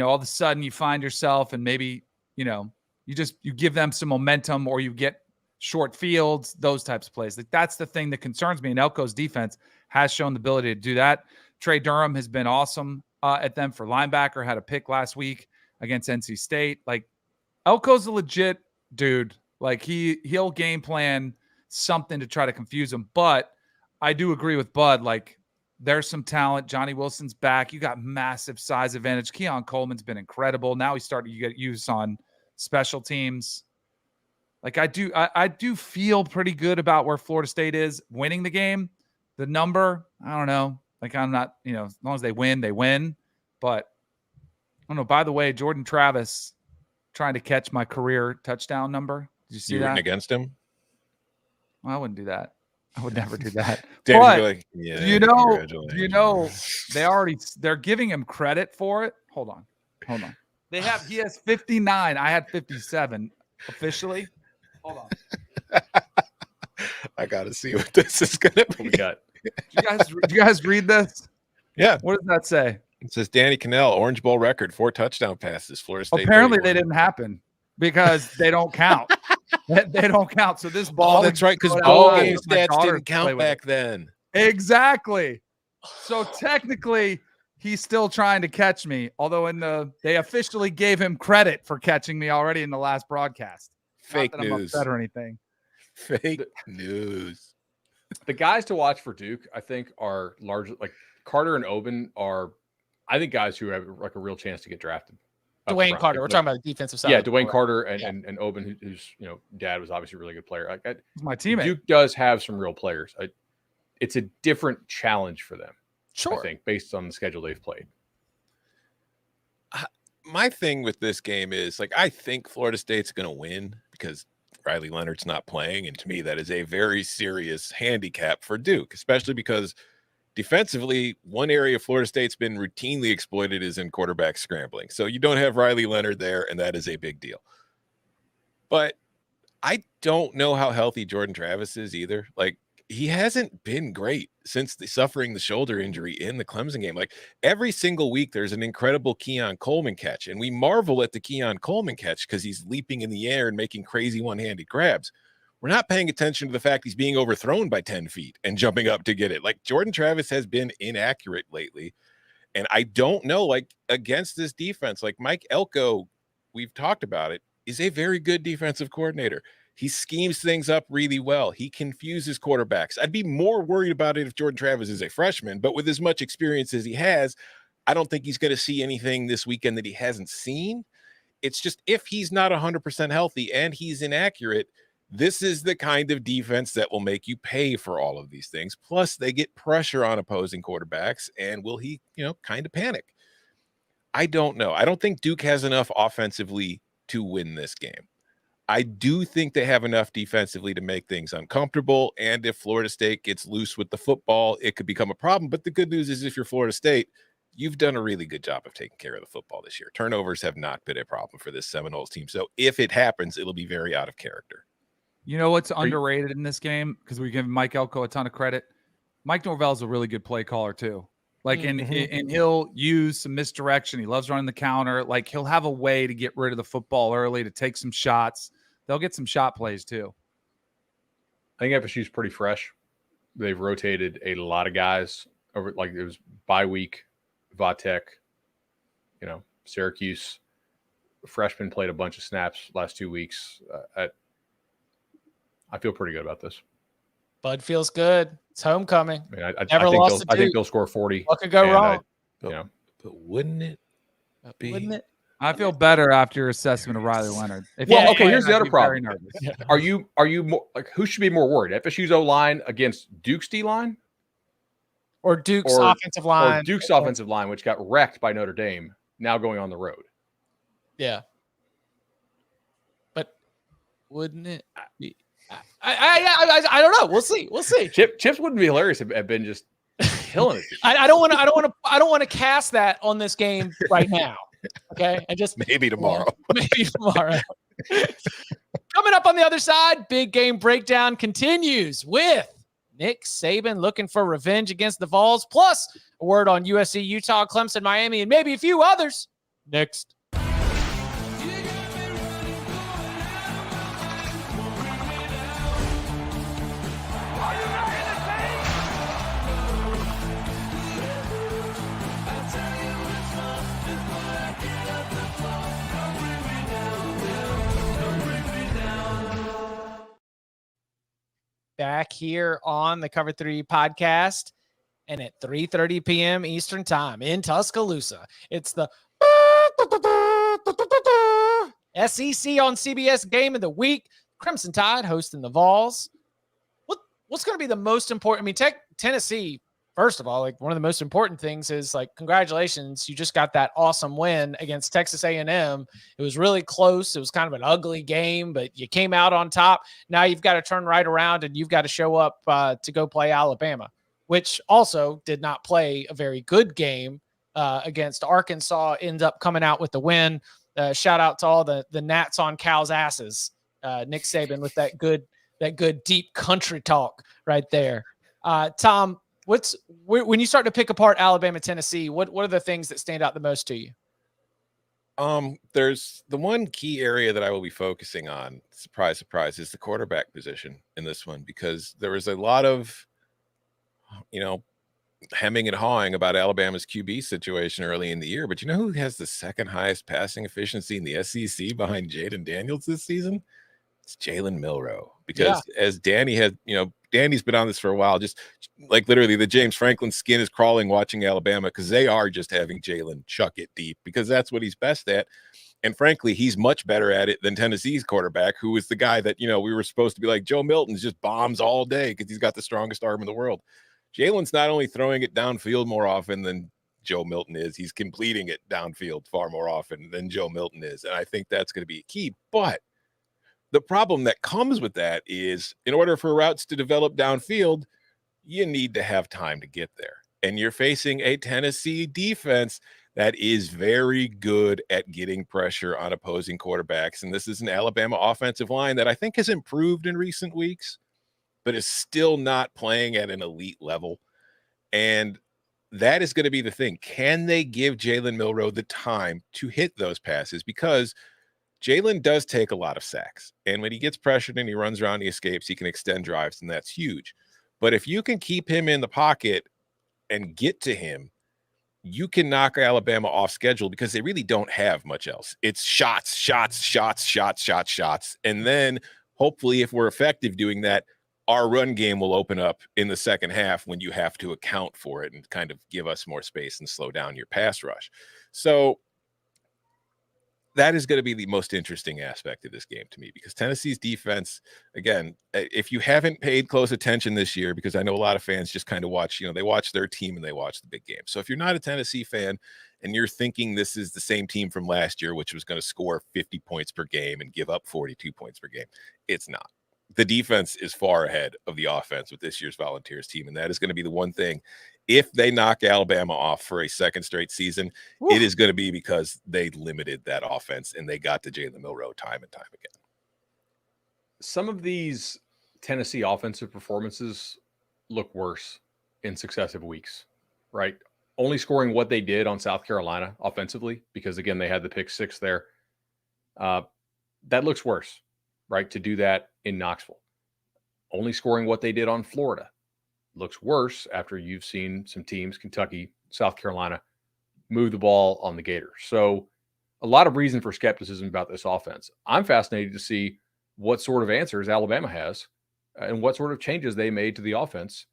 all of a sudden you find yourself and maybe, you give them some momentum or you get short fields, those types of plays. That's the thing that concerns me. And Elko's defense has shown the ability to do that. Trey Durham has been awesome at them for linebacker, had a pick last week against NC State. Elko's a legit dude. He'll game plan something to try to confuse him. But I do agree with Bud. There's some talent. Johnny Wilson's back. You got massive size advantage. Keon Coleman's been incredible. Now he's starting to get used on special teams. I do feel pretty good about where Florida State is winning the game. The number, I don't know. I'm not, as long as they win, they win. But I don't know. By the way, Jordan Travis trying to catch my career touchdown number. Did you see that? Rooting against him? Well, I wouldn't do that. I would never do that. But they're giving him credit for it. Hold on. He has 59. I had 57 officially. Hold on. I gotta see what this is gonna be. We got. Did you guys read this? Yeah. What does that say? It says Danny Cannell, Orange Bowl record, 4 touchdown passes. Florida State. Apparently 31. they didn't happen because they don't count. They don't count. So this ball. Oh, that's right, because bowl game stats didn't count back then. Exactly. So technically, he's still trying to catch me. Although they officially gave him credit for catching me already in the last broadcast. Fake Not that I'm news. upset or anything. Fake news. The guys to watch for Duke, I think, are largely Carter and Oben are, I think, guys who have a real chance to get drafted. Dwayne Carter. We're talking about the defensive side. Yeah, Dwayne Carter and Oben, who's dad was obviously a really good player. He's my teammate. Duke does have some real players. It's a different challenge for them. Sure. I think based on the schedule they've played. My thing with this game is I think Florida State's going to win because Riley Leonard's not playing. And to me, that is a very serious handicap for Duke, especially because defensively, one area Florida State's been routinely exploited is in quarterback scrambling. So you don't have Riley Leonard there, and that is a big deal. But I don't know how healthy Jordan Travis is either. He hasn't been great since suffering the shoulder injury in the Clemson game. Every single week, there's an incredible Keon Coleman catch, and we marvel at the Keon Coleman catch because he's leaping in the air and making crazy one-handed grabs. We're not paying attention to the fact he's being overthrown by 10 feet and jumping up to get it. Jordan Travis has been inaccurate lately, and I don't know, against this defense, Mike Elko, we've talked about it, is a very good defensive coordinator. He schemes things up really well. He confuses quarterbacks. I'd be more worried about it if Jordan Travis is a freshman, but with as much experience as he has, I don't think he's going to see anything this weekend that he hasn't seen. It's just if he's not 100% healthy and he's inaccurate, this is the kind of defense that will make you pay for all of these things. Plus, they get pressure on opposing quarterbacks, and will he, kind of panic? I don't know. I don't think Duke has enough offensively to win this game. I do think they have enough defensively to make things uncomfortable, and if Florida State gets loose with the football, it could become a problem. But the good news is if you're Florida State, you've done a really good job of taking care of the football this year. Turnovers have not been a problem for this Seminoles team. So if it happens, it'll be very out of character. You know what's underrated in this game? Because we give Mike Elko a ton of credit. Mike Norvell's a really good play caller too. Like, and he'll use some misdirection. He loves running the counter. Like, he'll have a way to get rid of the football early, to take some shots. They'll get some shot plays too. I think FSU's pretty fresh. They've rotated a lot of guys over. Like, it was bye week. Vatek, Syracuse freshman played a bunch of snaps last 2 weeks. I feel pretty good about this. Bud feels good. It's homecoming. I mean, I think they'll score 40. What could go wrong? But wouldn't it be? Wouldn't it? I feel better after your assessment of Riley Leonard. Here's the other problem. Are you more like, who should be more worried? FSU's O-line against Duke's D-line? Or Duke's offensive line. Or Duke's offensive line, which got wrecked by Notre Dame, now going on the road. Yeah. But wouldn't it be? I don't know. We'll see. Chips wouldn't be hilarious if had been just killing it. I don't want to cast that on this game right now. Okay. And just maybe tomorrow. Coming up on the other side, big game breakdown continues with Nick Saban looking for revenge against the Vols, plus a word on USC-Utah, Clemson, Miami, and maybe a few others next. Back here on the Cover 3 podcast, and at 3:30 p.m. Eastern time in Tuscaloosa, it's the SEC on CBS game of the week. Crimson Tide hosting the Vols. What's going to be the most important? I mean, Tennessee, first of all, like, one of the most important things is, like, congratulations, you just got that awesome win against Texas A&M. It was really close. It was kind of an ugly game, but you came out on top. Now you've got to turn right around and you've got to show up to go play Alabama, which also did not play a very good game against Arkansas. Ends up coming out with the win. Shout out to all the gnats on cows' asses. Nick Saban with that good deep country talk right there. Tom, when you start to pick apart Alabama, Tennessee, what are the things that stand out the most to you? There's the one key area that I will be focusing on, surprise, surprise, is the quarterback position in this one, because there was a lot of, hemming and hawing about Alabama's QB situation early in the year. But you know who has the second highest passing efficiency in the SEC behind Jaden Daniels this season? It's Jalen Milroe. Because as Danny had, Danny's been on this for a while, just like literally the James Franklin skin is crawling watching Alabama, because they are just having Jalen chuck it deep, because that's what he's best at. And frankly, he's much better at it than Tennessee's quarterback, who is the guy that, we were supposed to be like, Joe Milton's just bombs all day because he's got the strongest arm in the world. Jalen's not only throwing it downfield more often than Joe Milton is, he's completing it downfield far more often than Joe Milton is. And I think that's going to be key. But the problem that comes with that is, in order for routes to develop downfield, you need to have time to get there. And you're facing a Tennessee defense that is very good at getting pressure on opposing quarterbacks. And this is an Alabama offensive line that I think has improved in recent weeks, but is still not playing at an elite level. And that is going to be the thing. Can they give Jalen Milroe the time to hit those passes? Because Jalen does take a lot of sacks. And when he gets pressured and he runs around, he escapes, he can extend drives, and that's huge. But if you can keep him in the pocket and get to him, you can knock Alabama off schedule, because they really don't have much else. It's shots. And then hopefully, if we're effective doing that, our run game will open up in the second half when you have to account for it and kind of give us more space and slow down your pass rush. So that is going to be the most interesting aspect of this game to me, because Tennessee's defense, again, if you haven't paid close attention this year, because I know a lot of fans just kind of watch, they watch their team and they watch the big game. So if you're not a Tennessee fan and you're thinking this is the same team from last year, which was going to score 50 points per game and give up 42 points per game, it's not. The defense is far ahead of the offense with this year's Volunteers team. And that is going to be the one thing. If they knock Alabama off for a second straight season, it is going to be because they limited that offense and they got to Jalen Milroe time and time again. Some of these Tennessee offensive performances look worse in successive weeks, right? Only scoring what they did on South Carolina offensively, because again, they had the pick 6 there. That looks worse, right? To do that in Knoxville. Only scoring what they did on Florida looks worse after you've seen some teams, Kentucky, South Carolina, move the ball on the Gators. So a lot of reason for skepticism about this offense. I'm fascinated to see what sort of answers Alabama has and what sort of changes they made to the offense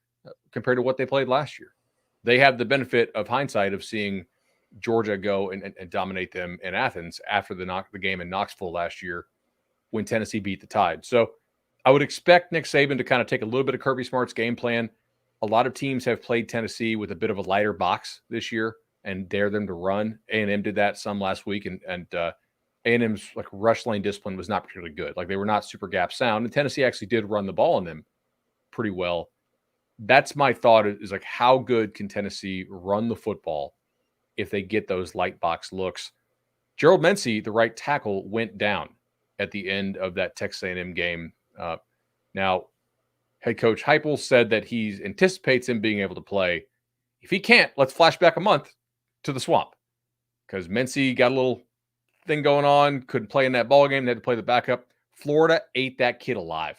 compared to what they played last year. They have the benefit of hindsight of seeing Georgia go and dominate them in Athens after the game in Knoxville last year when Tennessee beat the Tide. So I would expect Nick Saban to kind of take a little bit of Kirby Smart's game plan. A lot of teams have played Tennessee with a bit of a lighter box this year and dare them to run. A&M did that some last week, and A&M's like rush lane discipline was not particularly good. Like, they were not super gap sound, and Tennessee actually did run the ball on them pretty well. That's my thought, is like, how good can Tennessee run the football if they get those light box looks? Gerald Mincey, the right tackle, went down at the end of that Texas A&M game. Now, head coach Heupel said that he anticipates him being able to play. If he can't, let's flash back a month to the Swamp, because Mincey got a little thing going on, couldn't play in that ball game. They had to play the backup. Florida ate that kid alive.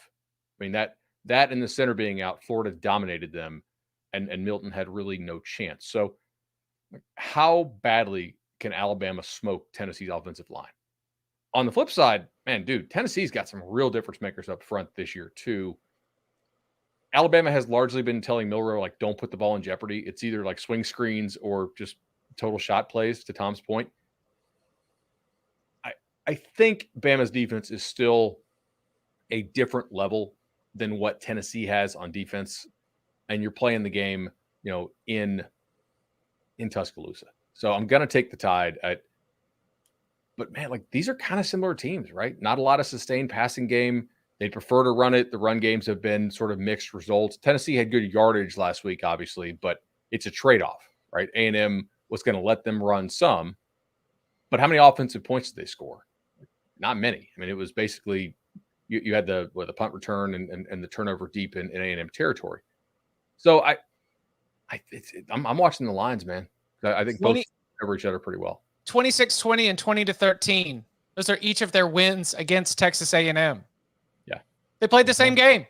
I mean, that and the center being out, Florida dominated them, and Milton had really no chance. So how badly can Alabama smoke Tennessee's offensive line? On the flip side, man, dude, Tennessee's got some real difference makers up front this year too. Alabama has largely been telling Milroe, like, don't put the ball in jeopardy. It's either like swing screens or just total shot plays, to Tom's point. I think Bama's defense is still a different level than what Tennessee has on defense. And you're playing the game, in Tuscaloosa. So I'm going to take the Tide. But man, like, these are kind of similar teams, right? Not a lot of sustained passing game. They prefer to run it. The run games have been sort of mixed results. Tennessee had good yardage last week, obviously, but it's a trade-off, right? A&M was going to let them run some, but how many offensive points did they score? Not many. I mean, it was basically you had the punt return and the turnover deep in A&M territory. So I'm watching the lines, man. I think both cover each other pretty well. 26-20 and 20-13. Those are each of their wins against Texas A&M. Yeah. They played the same game.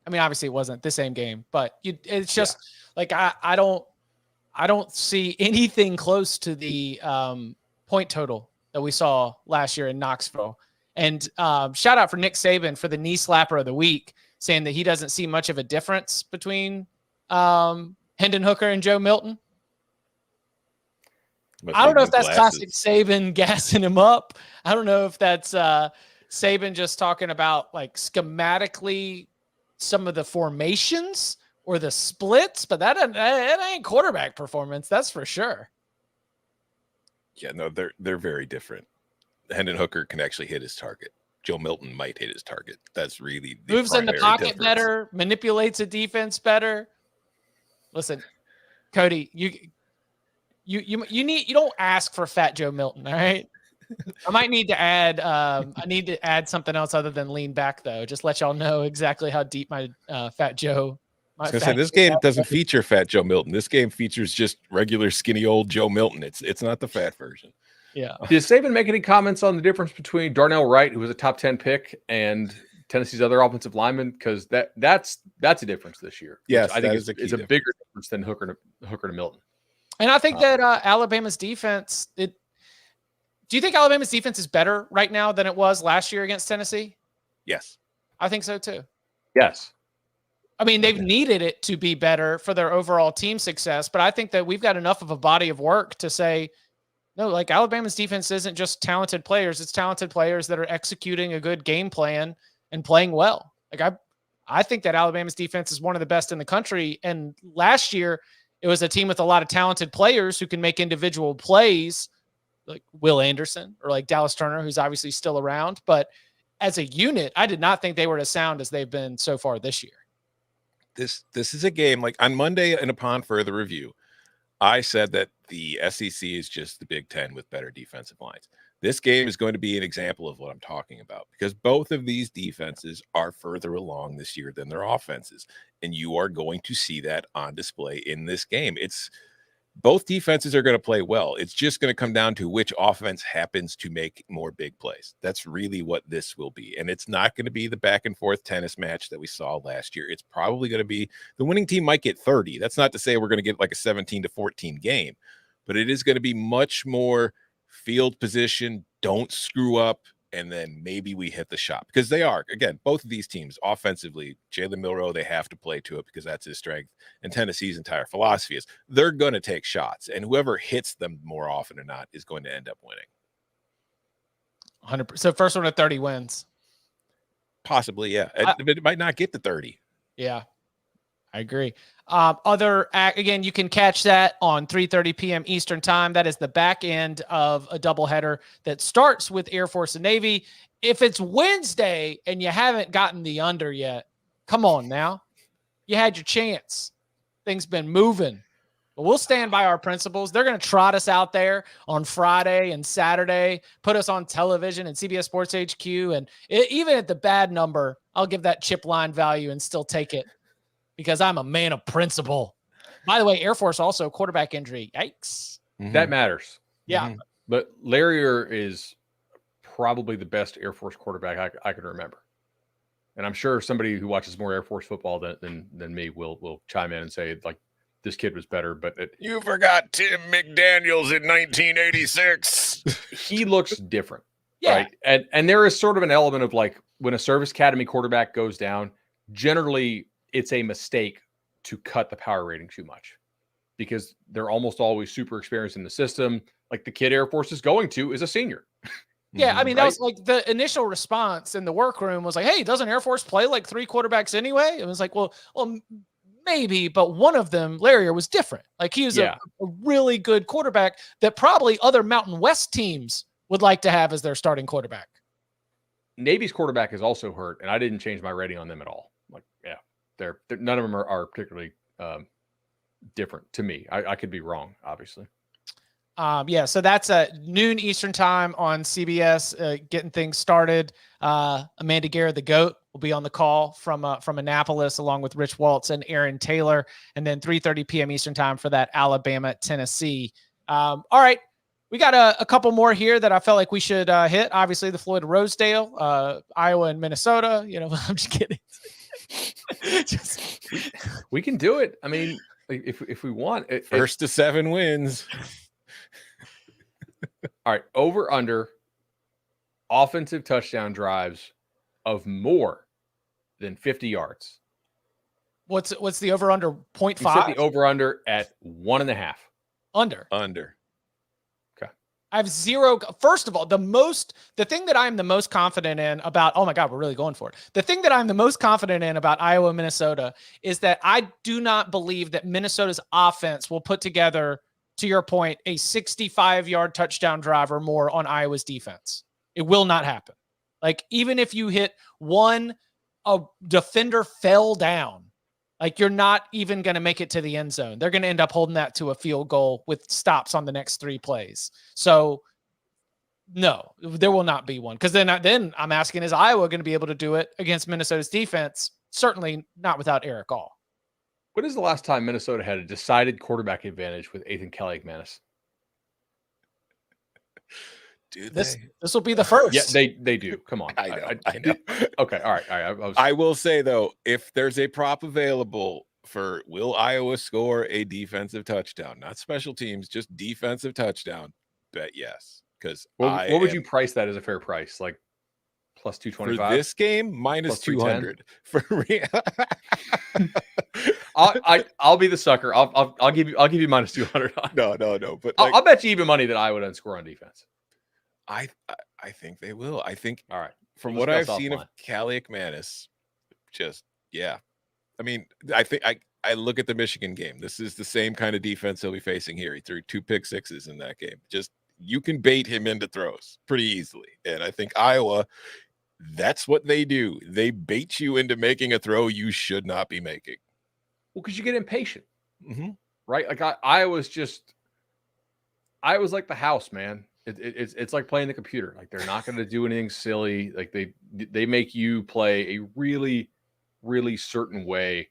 I mean, obviously it wasn't the same game, but it's just like, I don't see anything close to the point total that we saw last year in Knoxville. And shout out for Nick Saban for the knee slapper of the week, saying that he doesn't see much of a difference between Hendon Hooker and Joe Milton. I don't know if that's classic Saban gassing him up. I don't know if that's Saban just talking about, like, schematically some of the formations or the splits, but that ain't quarterback performance. That's for sure. Yeah, no, they're very different. Hendon Hooker can actually hit his target. Joe Milton might hit his target. That's really the moves in the pocket difference. better, manipulates a defense better. Listen, Cody, you don't ask for Fat Joe Milton, all right? I might need to add something else other than lean back, though. Just let y'all know exactly how deep my Fat Joe. I was gonna say, this game doesn't feature Fat Joe Milton. This game features just regular skinny old Joe Milton. It's not the fat version. Yeah. Did Saban make any comments on the difference between Darnell Wright, who was a top 10 pick, and Tennessee's other offensive linemen? Because that's a difference this year. Yes, I think it's a bigger difference than Hooker to Milton. And I think that Alabama's defense. Do you think Alabama's defense is better right now than it was last year against Tennessee? Yes. I think so too. Yes. I mean, they've needed it to be better for their overall team success, but I think that we've got enough of a body of work to say, no, like Alabama's defense isn't just talented players. It's talented players that are executing a good game plan and playing well. Like I think that Alabama's defense is one of the best in the country. And last year it was a team with a lot of talented players who can make individual plays, like Will Anderson or like Dallas Turner, who's obviously still around. But as a unit, I did not think they were as sound as they've been so far this year. This is a game like on Monday and upon further review, I said that the SEC is just the Big Ten with better defensive lines. This game is going to be an example of what I'm talking about because both of these defenses are further along this year than their offenses. And you are going to see that on display in this game. Both defenses are going to play well. It's just going to come down to which offense happens to make more big plays. That's really what this will be. And it's not going to be the back and forth tennis match that we saw last year. It's probably going to be the winning team might get 30. That's not to say we're going to get like a 17-14 game, but it is going to be much more field position. Don't screw up. And then maybe we hit the shot because they are, again, both of these teams offensively, Jalen Milroe, they have to play to it because that's his strength. And Tennessee's entire philosophy is they're going to take shots, and whoever hits them more often or not is going to end up winning. 100%. So first one to 30 wins. Possibly, yeah. It might not get to 30. Yeah, I agree. Again, you can catch that on 3:30 p.m. Eastern time. That is the back end of a doubleheader that starts with Air Force and Navy. If it's Wednesday and you haven't gotten the under yet, come on now. You had your chance. Things been moving. But we'll stand by our principles. They're going to trot us out there on Friday and Saturday, put us on television and CBS Sports HQ. And even at the bad number, I'll give that chip line value and still take it. Because I'm a man of principle. By the way, Air Force also quarterback injury. Yikes. Mm-hmm. That matters. Yeah. But Larrier is probably the best Air Force quarterback I can remember. And I'm sure somebody who watches more Air Force football than me will chime in and say, like, this kid was better. But you forgot Tim McDaniels in 1986. He looks different. Yeah. Right. And there is sort of an element of like when a service academy quarterback goes down, generally it's a mistake to cut the power rating too much because they're almost always super experienced in the system. Like the kid Air Force is going to is a senior. Yeah. I mean, that was like the initial response in the workroom was like, hey, doesn't Air Force play like three quarterbacks anyway? It was like, well, maybe, but one of them, Larrier, was different. Like he was a really good quarterback that probably other Mountain West teams would like to have as their starting quarterback. Navy's quarterback is also hurt, and I didn't change my rating on them at all. Like, yeah, they're none of them are particularly different to me. I could be wrong, obviously. So that's noon Eastern time on CBS, getting things started. Amanda Garrett, the GOAT, will be on the call from Annapolis, along with Rich Waltz and Aaron Taylor, and then 3:30 p.m. Eastern time for that Alabama-Tennessee. All right, we got a couple more here that I felt like we should hit. Obviously, the Florida-Rosedale, Iowa and Minnesota. You know, I'm just kidding. We can do it. I mean, if we want. First to 7 wins. All right, over under offensive touchdown drives of more than 50 yards. What's the over under 0.5? Set the over under at 1.5. Under. Okay. I have zero. First of all, the thing that I'm the most confident in about, oh my God, we're really going for it. The thing that I'm the most confident in about Iowa, Minnesota is that I do not believe that Minnesota's offense will put together, to your point, a 65-yard touchdown drive or more on Iowa's defense. It will not happen. Like, even if you hit one, a defender fell down, like, you're not even going to make it to the end zone. They're going to end up holding that to a field goal with stops on the next 3 plays. So, no, there will not be one. Because then I'm asking, is Iowa going to be able to do it against Minnesota's defense? Certainly not without Eric All. When is the last time Minnesota had a decided quarterback advantage with Ethan Kelly-McManus? This will be the first. Yeah, they do. Come on. I know. Okay. All right. I will say, though, if there's a prop available for will Iowa score a defensive touchdown, not special teams, just defensive touchdown, bet yes. Because what would you price that as a fair price? Like plus For 225. this game, minus Plus 310. 200. I'll be the sucker. I'll give you minus 200. No. But I'll bet you even money that Iowa doesn't score on defense. I think they will. I think All right. from We'll what I've discuss seen of offline. Callie McManus, just I mean, I think I look at the Michigan game. This is the same kind of defense he'll be facing here. He threw 2 pick sixes in that game. Just you can bait him into throws pretty easily. And I think Iowa, that's what they do. They bait you into making a throw you should not be making. Well, because you get impatient, Mm-hmm. right? Like I was like the house, man. It's like playing the computer. Like they're not going to do anything silly. Like they make you play a really, really certain way.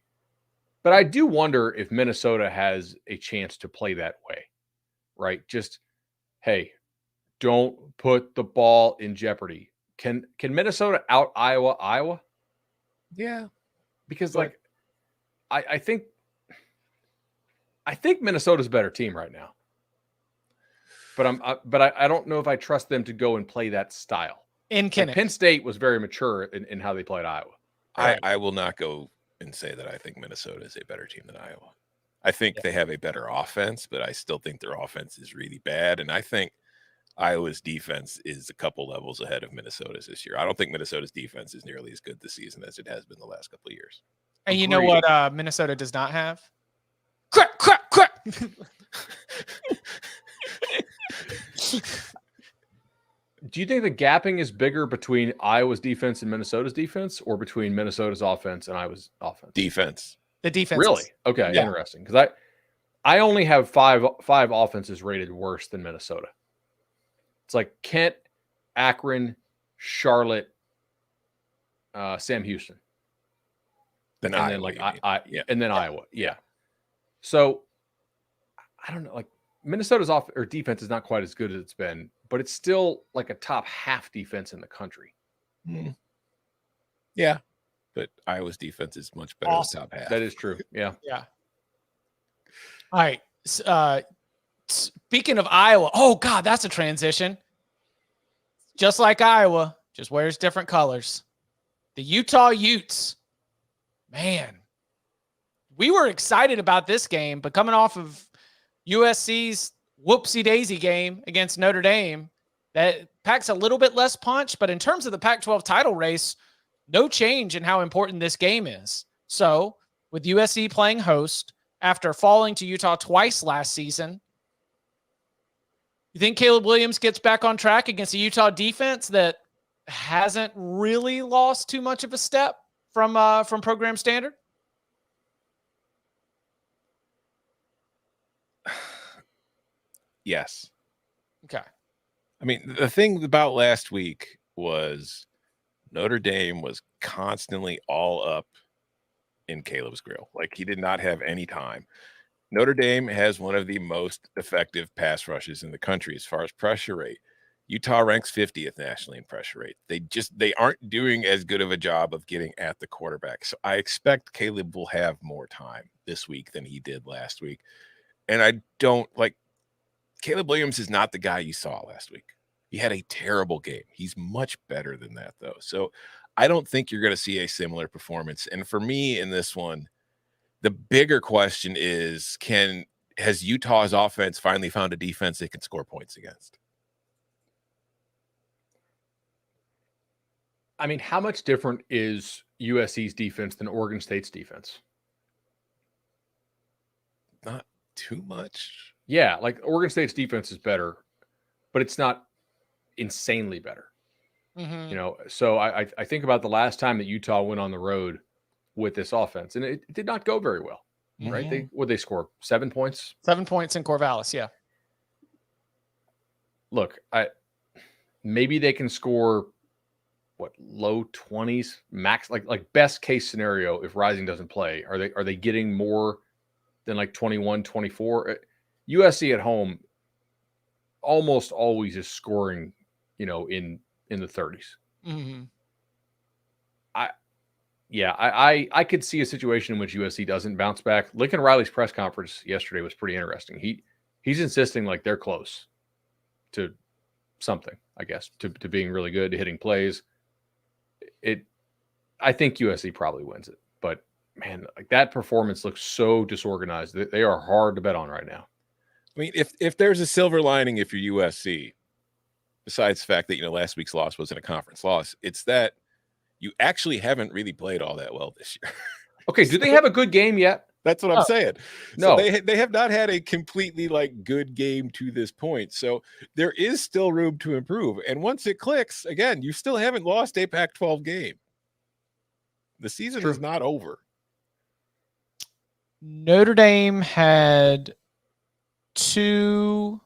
But I do wonder if Minnesota has a chance to play that way, right? Just, hey, don't put the ball in jeopardy. Can Minnesota out Iowa? Yeah. Because But- I think Minnesota's a better team right now. But I don't know if I trust them to go and play that style. In Like Kinnick. Penn State was very mature in how they played Iowa. I will not go and say that I think Minnesota is a better team than Iowa. I think they have a better offense, but I still think their offense is really bad. And I think Iowa's defense is a couple levels ahead of Minnesota's this year. I don't think Minnesota's defense is nearly as good this season as it has been the last couple of years. And you know Agreed. what Minnesota does not have? Crack. Do you think the gapping is bigger between Iowa's defense and Minnesota's defense, or between Minnesota's offense and Iowa's offense? Defense. The defense. Really? Okay, Yeah. interesting. Because I only have five offenses rated worse than Minnesota. It's like Kent, Akron, Charlotte, Sam Houston, Then and Iowa, then like you mean. I and then Iowa. Yeah. So I don't know. Like Minnesota's defense is not quite as good as it's been, but it's still like a top half defense in the country. Yeah. But Iowa's defense is much better Awesome. than top half. That is true. Yeah. Yeah. All right. Speaking of Iowa, oh God, that's a transition. Just like Iowa, just wears different colors. The Utah Utes, man, we were excited about this game, but coming off of USC's whoopsie daisy game against Notre Dame, that packs a little bit less punch. But in terms of the Pac-12 title race, no change in how important this game is. So with USC playing host after falling to Utah twice last season, you think Caleb Williams gets back on track against a Utah defense that hasn't really lost too much of a step from program standard? Yes. Okay. I mean, the thing about last week was Notre Dame was constantly all up in Caleb's grill. Like he did not have any time. Notre Dame has one of the most effective pass rushes in the country as far as pressure rate. Utah ranks 50th nationally in pressure rate. They aren't doing as good of a job of getting at the quarterback. So I expect Caleb will have more time this week than he did last week. And I don't like Caleb Williams is not the guy you saw last week. He had a terrible game. He's much better than that, though. So I don't think you're going to see a similar performance. And for me in this one, the bigger question is, has Utah's offense finally found a defense they can score points against? I mean, how much different is USC's defense than Oregon State's defense? Not too much. Yeah, like Oregon State's defense is better, but it's not insanely better. Mm-hmm. You know, so I think about the last time that Utah went on the road with this offense, and it did not go very well, right? They score 7 points? 7 points in Corvallis, yeah. Look, maybe they can score low 20s max, like best case scenario if Rising doesn't play. Are they getting more than like 21, 24? USC at home almost always is scoring, in the 30s. Mm-hmm. I could see a situation in which USC doesn't bounce back. Lincoln Riley's press conference yesterday was pretty interesting. He's insisting like they're close to something, I guess, to being really good, to hitting plays. I think USC probably wins it, but man, like that performance looks so disorganized. They are hard to bet on right now. I mean, if there's a silver lining, if you're USC, besides the fact that, last week's loss wasn't a conference loss, it's that you actually haven't really played all that well this year. Okay. Do they have a good game yet? That's what I'm saying. No, so they have not had a completely good game to this point. So there is still room to improve. And once it clicks, again, you still haven't lost a Pac-12 game. The season is not over. Notre Dame had 2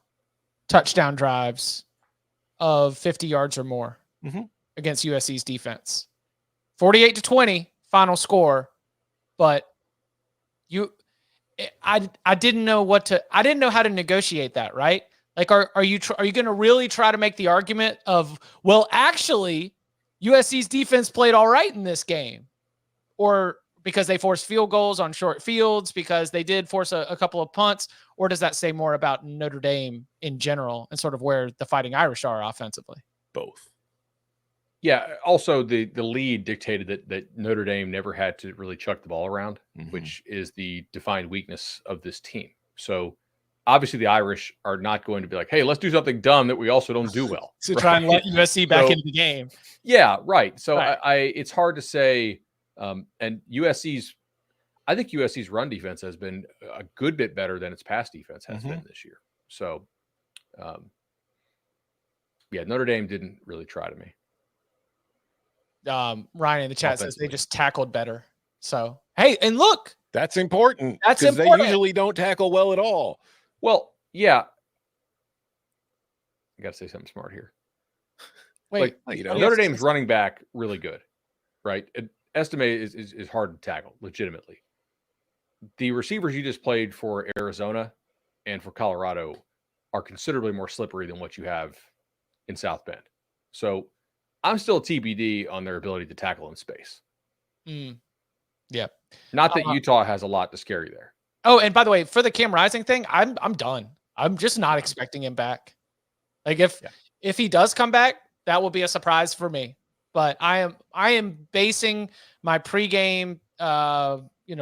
touchdown drives of 50 yards or more against USC's defense. 48-20 final score, but I didn't know how to negotiate that, right? Like, are you going to really try to make the argument of, well, actually USC's defense played all right in this game, or because they forced field goals on short fields, because they did force a couple of punts, or does that say more about Notre Dame in general and sort of where the Fighting Irish are offensively? Both. Yeah. Also, the lead dictated that Notre Dame never had to really chuck the ball around, which is the defined weakness of this team. So obviously the Irish are not going to be like, hey, let's do something dumb that we also don't do well. To try and let USC back into the game. Yeah, right. So right. It's hard to say. And I think USC's run defense has been a good bit better than its pass defense has been this year. So, Notre Dame didn't really try to me. Ryan in the chat says they just tackled better. So, hey, and look, that's important. That's because important. They usually don't tackle well at all. Well, yeah. I got to say something smart here. Wait, Notre Dame's running back really good, right? Estime is hard to tackle legitimately. The receivers you just played for Arizona and for Colorado are considerably more slippery than what you have in South Bend. So I'm still TBD on their ability to tackle in space. Yeah. Not that Utah has a lot to scare you there. Oh, and by the way, for the Cam Rising thing, I'm done. I'm just not expecting him back. Like if he does come back, that will be a surprise for me. But I am basing my pregame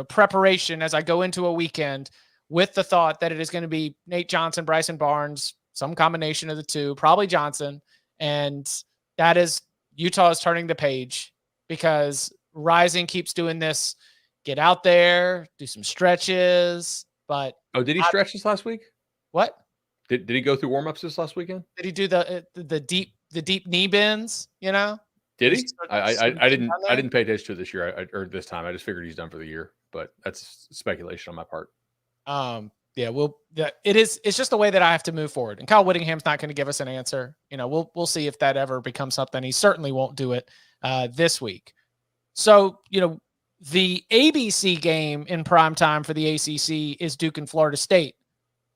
preparation as I go into a weekend with the thought that it is going to be Nate Johnson, Bryson Barnes, some combination of the two, probably Johnson. And that is Utah is turning the page because Rising keeps doing this. Get out there, do some stretches. But did he stretch this last week? What? Did he go through warm-ups this last weekend? Did he do the deep knee bends, Did he? I didn't pay attention to it this year or this time. I just figured he's done for the year, but that's speculation on my part. It's just the way that I have to move forward. And Kyle Whittingham's not going to give us an answer. We'll see if that ever becomes something. He certainly won't do it this week. So, the ABC game in prime time for the ACC is Duke and Florida State.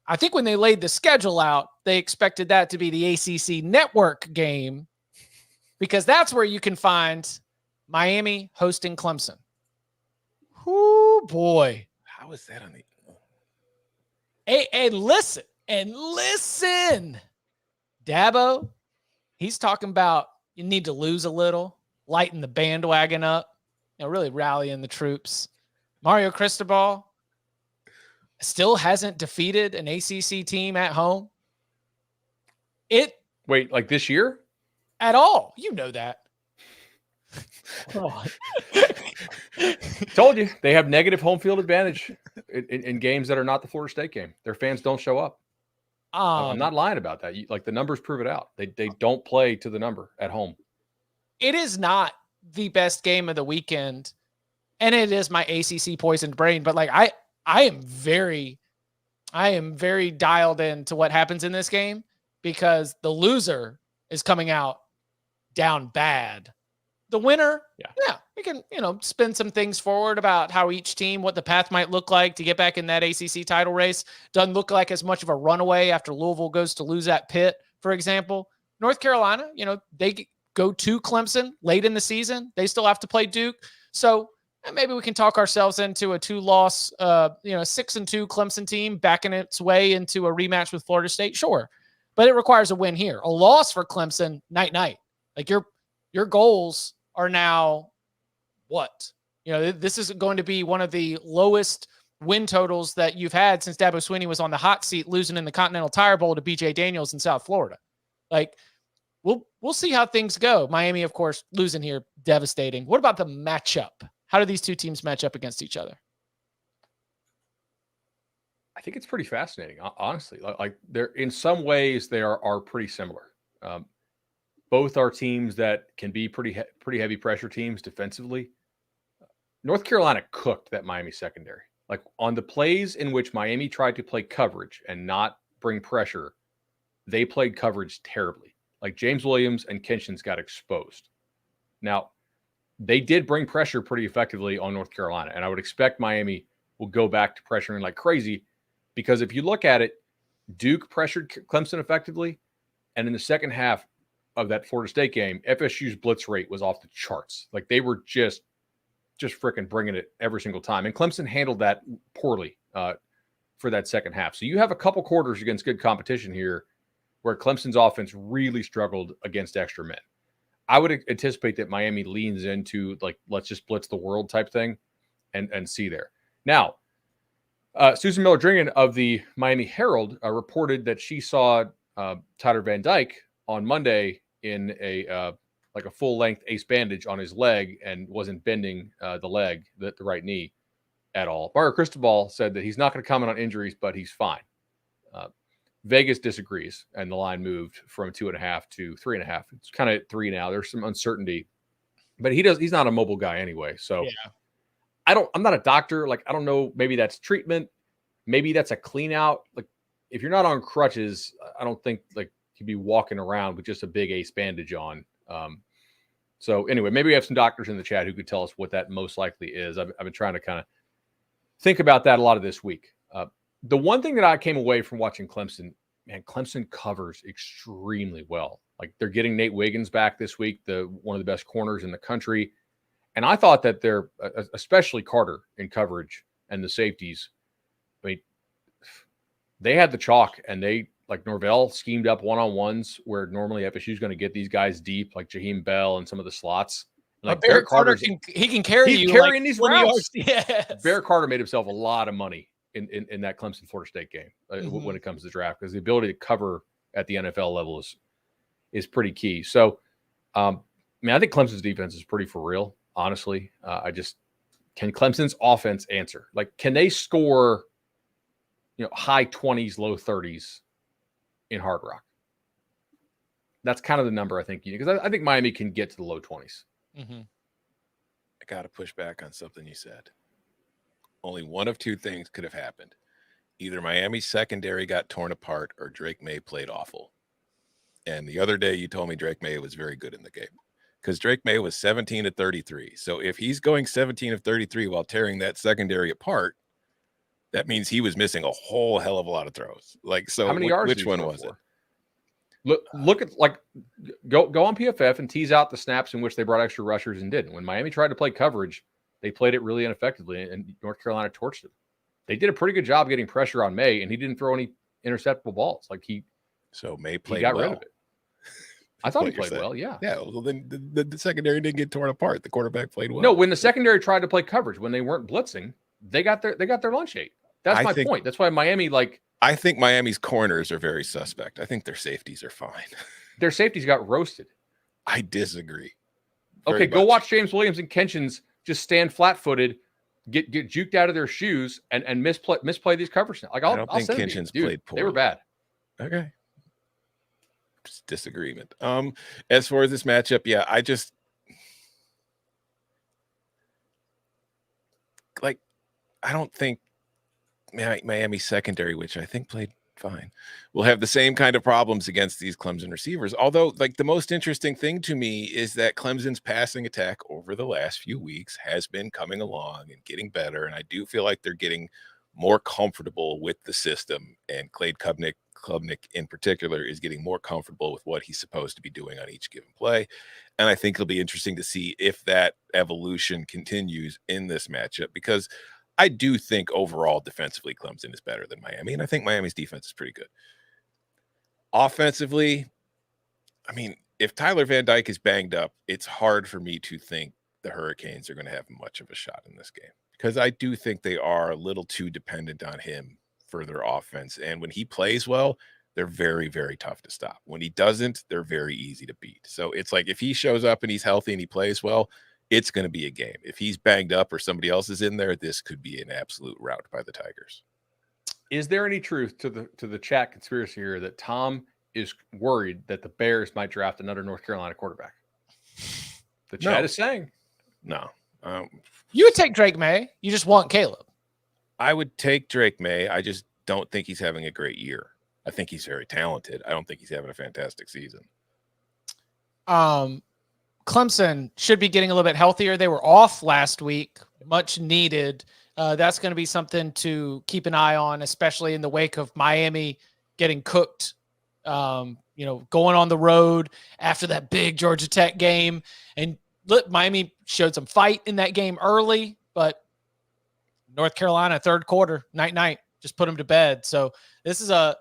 I think when they laid the schedule out, they expected that to be the ACC network game because that's where you can find Miami hosting Clemson. Whoo, boy. How is that on the... And listen. Dabo, he's talking about you need to lose a little, lighten the bandwagon up, really rallying the troops. Mario Cristobal still hasn't defeated an ACC team at home. Wait, like this year? At all. You know that. Told you. They have negative home field advantage in games that are not the Florida State game. Their fans don't show up. I'm not lying about that. The numbers prove it out. They don't play to the number at home. It is not the best game of the weekend, and it is my ACC poisoned brain. But I am very dialed into what happens in this game because the loser is coming out down bad. The winner, we can spin some things forward about how each team, what the path might look like to get back in that ACC title race. Doesn't look like as much of a runaway after Louisville goes to lose at Pitt, for example. North Carolina, they go to Clemson late in the season. They still have to play Duke. So maybe we can talk ourselves into a 2-loss, 6-2 Clemson team backing its way into a rematch with Florida State. Sure. But it requires a win here. A loss for Clemson, night. Like your goals are now what? This is going to be one of the lowest win totals that you've had since Dabo Swinney was on the hot seat, losing in the Continental Tire Bowl to BJ Daniels in South Florida. Like, we'll see how things go. Miami, of course, losing here, devastating. What about the matchup? How do these two teams match up against each other? I think it's pretty fascinating, honestly. Like they're in some ways they are pretty similar. Both are teams that can be pretty heavy pressure teams defensively. North Carolina cooked that Miami secondary. Like on the plays in which Miami tried to play coverage and not bring pressure, they played coverage terribly. Like James Williams and Kinchins got exposed. Now, they did bring pressure pretty effectively on North Carolina, and I would expect Miami will go back to pressuring like crazy, because if you look at it, Duke pressured Clemson effectively, and in the second half of that Florida State game, FSU's blitz rate was off the charts. Like they were just freaking bringing it every single time, and Clemson handled that poorly for that second half. So you have a couple quarters against good competition here where Clemson's offense really struggled against extra men. I would anticipate that Miami leans into like, let's just blitz the world type thing and see there. Now, Susan Miller-Dringen of the Miami Herald reported that she saw Tyler Van Dyke on Monday in a full-length ace bandage on his leg and wasn't bending the leg, the right knee at all. Mario Cristobal said that he's not going to comment on injuries, but he's fine. Vegas disagrees, and the line moved from 2.5 to 3.5. It's kind of at 3 now. There's some uncertainty, but he's not a mobile guy anyway. So yeah. I'm not a doctor. Like, I don't know. Maybe that's treatment. Maybe that's a clean out. Like, if you're not on crutches, I don't think like you'd be walking around with just a big ace bandage on. So anyway, maybe we have some doctors in the chat who could tell us what that most likely is. I've been trying to kind of think about that a lot of this week. The one thing that I came away from watching Clemson, man, Clemson covers extremely well. Like they're getting Nate Wiggins back this week, one of the best corners in the country. And I thought that they're, especially Carter in coverage and the safeties, I mean, they had the chalk, and they, like Norvell schemed up one-on-ones where normally FSU is going to get these guys deep, like Jaheim Bell and some of the slots. Like Barrett Carter can carry you. He's carrying these routes. Yes. Barrett Carter made himself a lot of money in that Clemson Florida State game when it comes to the draft, because the ability to cover at the NFL level is pretty key. So, I think Clemson's defense is pretty for real, honestly. Can Clemson's offense answer? Like, can they score, high 20s, low 30s in Hard Rock? That's kind of the number I think because I think Miami can get to the low 20s. Mm-hmm. I got to push back on something you said. Only one of two things could have happened. Either Miami's secondary got torn apart or Drake May played awful. And the other day you told me Drake May was very good in the game, because Drake May was 17 of 33. So if he's going 17 of 33 while tearing that secondary apart, that means he was missing a whole hell of a lot of throws. Like, so how many yards which one was it? Look at go on PFF and tease out the snaps in which they brought extra rushers and didn't. When Miami tried to play coverage, they played it really ineffectively, and North Carolina torched them. They did a pretty good job getting pressure on May, and he didn't throw any interceptable balls. Like so May played got well. rid of it. I thought he played well. Yeah. Yeah. Well, then the secondary didn't get torn apart. The quarterback played well. No, when the secondary tried to play coverage, when they weren't blitzing, they got their lunch ate. That's my point. That's why Miami, I think Miami's corners are very suspect. I think their safeties are fine. Their safeties got roasted. I disagree. Okay, go watch James Williams and Kinchins just stand flat-footed, get juked out of their shoes, and misplay these coverage. Like I don't think Kinchins played poorly. They were bad. Okay. Just disagreement. As far as this matchup, yeah, I don't think Miami secondary, which I think played fine, will have the same kind of problems against these Clemson receivers. Although, the most interesting thing to me is that Clemson's passing attack over the last few weeks has been coming along and getting better. And I do feel like they're getting more comfortable with the system. And Clay Klubnik in particular is getting more comfortable with what he's supposed to be doing on each given play. And I think it'll be interesting to see if that evolution continues in this matchup, because I do think overall defensively Clemson is better than Miami, and I think Miami's defense is pretty good. Offensively, if Tyler Van Dyke is banged up, it's hard for me to think the Hurricanes are going to have much of a shot in this game, because I do think they are a little too dependent on him for their offense. And when he plays well, they're very, very tough to stop. When he doesn't, they're very easy to beat. So it's like if he shows up and he's healthy and he plays well, it's going to be a game. If he's banged up or somebody else is in there, this could be an absolute rout by the Tigers. Is there any truth to the chat conspiracy here that Tom is worried that the Bears might draft another North Carolina quarterback? The chat is saying. No. You would take Drake May. You just want Caleb. I would take Drake May. I just don't think he's having a great year. I think he's very talented. I don't think he's having a fantastic season. Clemson should be getting a little bit healthier. They were off last week, much needed. That's going to be something to keep an eye on, especially in the wake of Miami getting cooked, going on the road after that big Georgia Tech game. And look, Miami showed some fight in that game early, but North Carolina, third quarter, night, just put them to bed. So this is a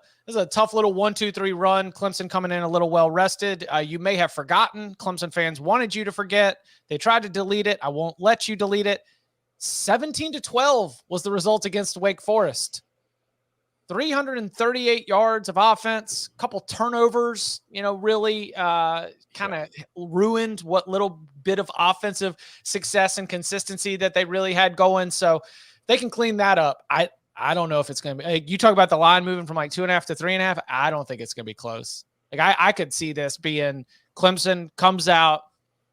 tough little 1-2-3 run. Clemson coming in a little well-rested. You may have forgotten. Clemson fans wanted you to forget. They tried to delete it. I won't let you delete it. 17-12 was the result against Wake Forest. 338 yards of offense, a couple turnovers, really kind of ruined what little bit of offensive success and consistency that they really had going. So they can clean that up. I don't know if it's going to be, you talk about the line moving from like 2.5 to 3.5. I don't think it's going to be close. Like I could see this being Clemson comes out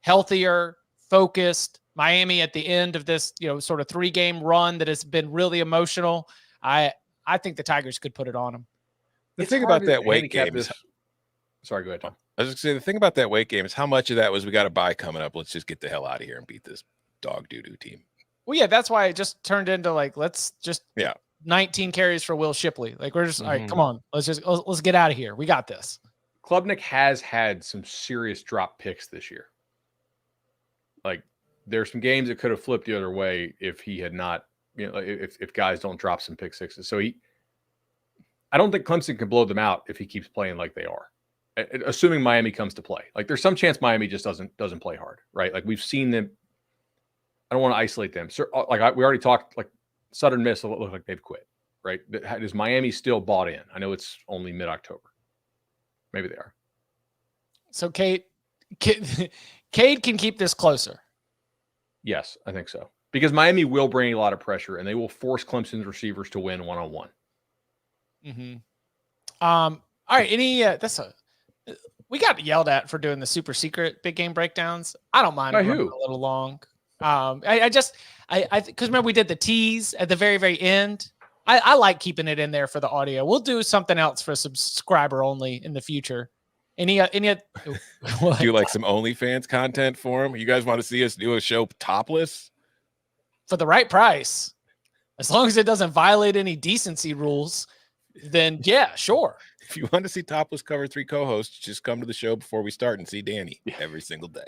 healthier, focused. Miami at the end of this, sort of 3-game run that has been really emotional. I think the Tigers could put it on them. The thing about that Wake game is, sorry, go ahead, Tom. I was just going to say, the thing about that Wake game is how much of that was we got a bye coming up. Let's just get the hell out of here and beat this dog doo-doo team. Well, yeah, that's why it just turned into like, let's just 19 carries for Will Shipley. Like we're just, all right, come on, let's get out of here. We got this. Klubnik has had some serious drop picks this year. Like there's some games that could have flipped the other way if he had not, if guys don't drop some pick sixes. So I don't think Clemson can blow them out if he keeps playing like they are, assuming Miami comes to play. Like there's some chance Miami just doesn't play hard, right? Like we've seen them. I don't want to isolate them. So, we already talked, like Southern Miss look like they've quit, right? Is Miami still bought in? I know it's only mid-October. Maybe they are. So Cade can keep this closer. Yes, I think so. Because Miami will bring a lot of pressure, and they will force Clemson's receivers to win one-on-one. Mm-hmm. All right. We got yelled at for doing the super secret big game breakdowns. I don't mind. By running who? A little long. Because remember we did the tease at the very, very end. I like keeping it in there for the audio. We'll do something else for subscriber only in the future. Do like some OnlyFans content for them? You guys want to see us do a show topless? For the right price, as long as it doesn't violate any decency rules, then yeah, sure. If you want to see topless Cover 3 co-hosts, just come to the show before we start and see Danny every single day.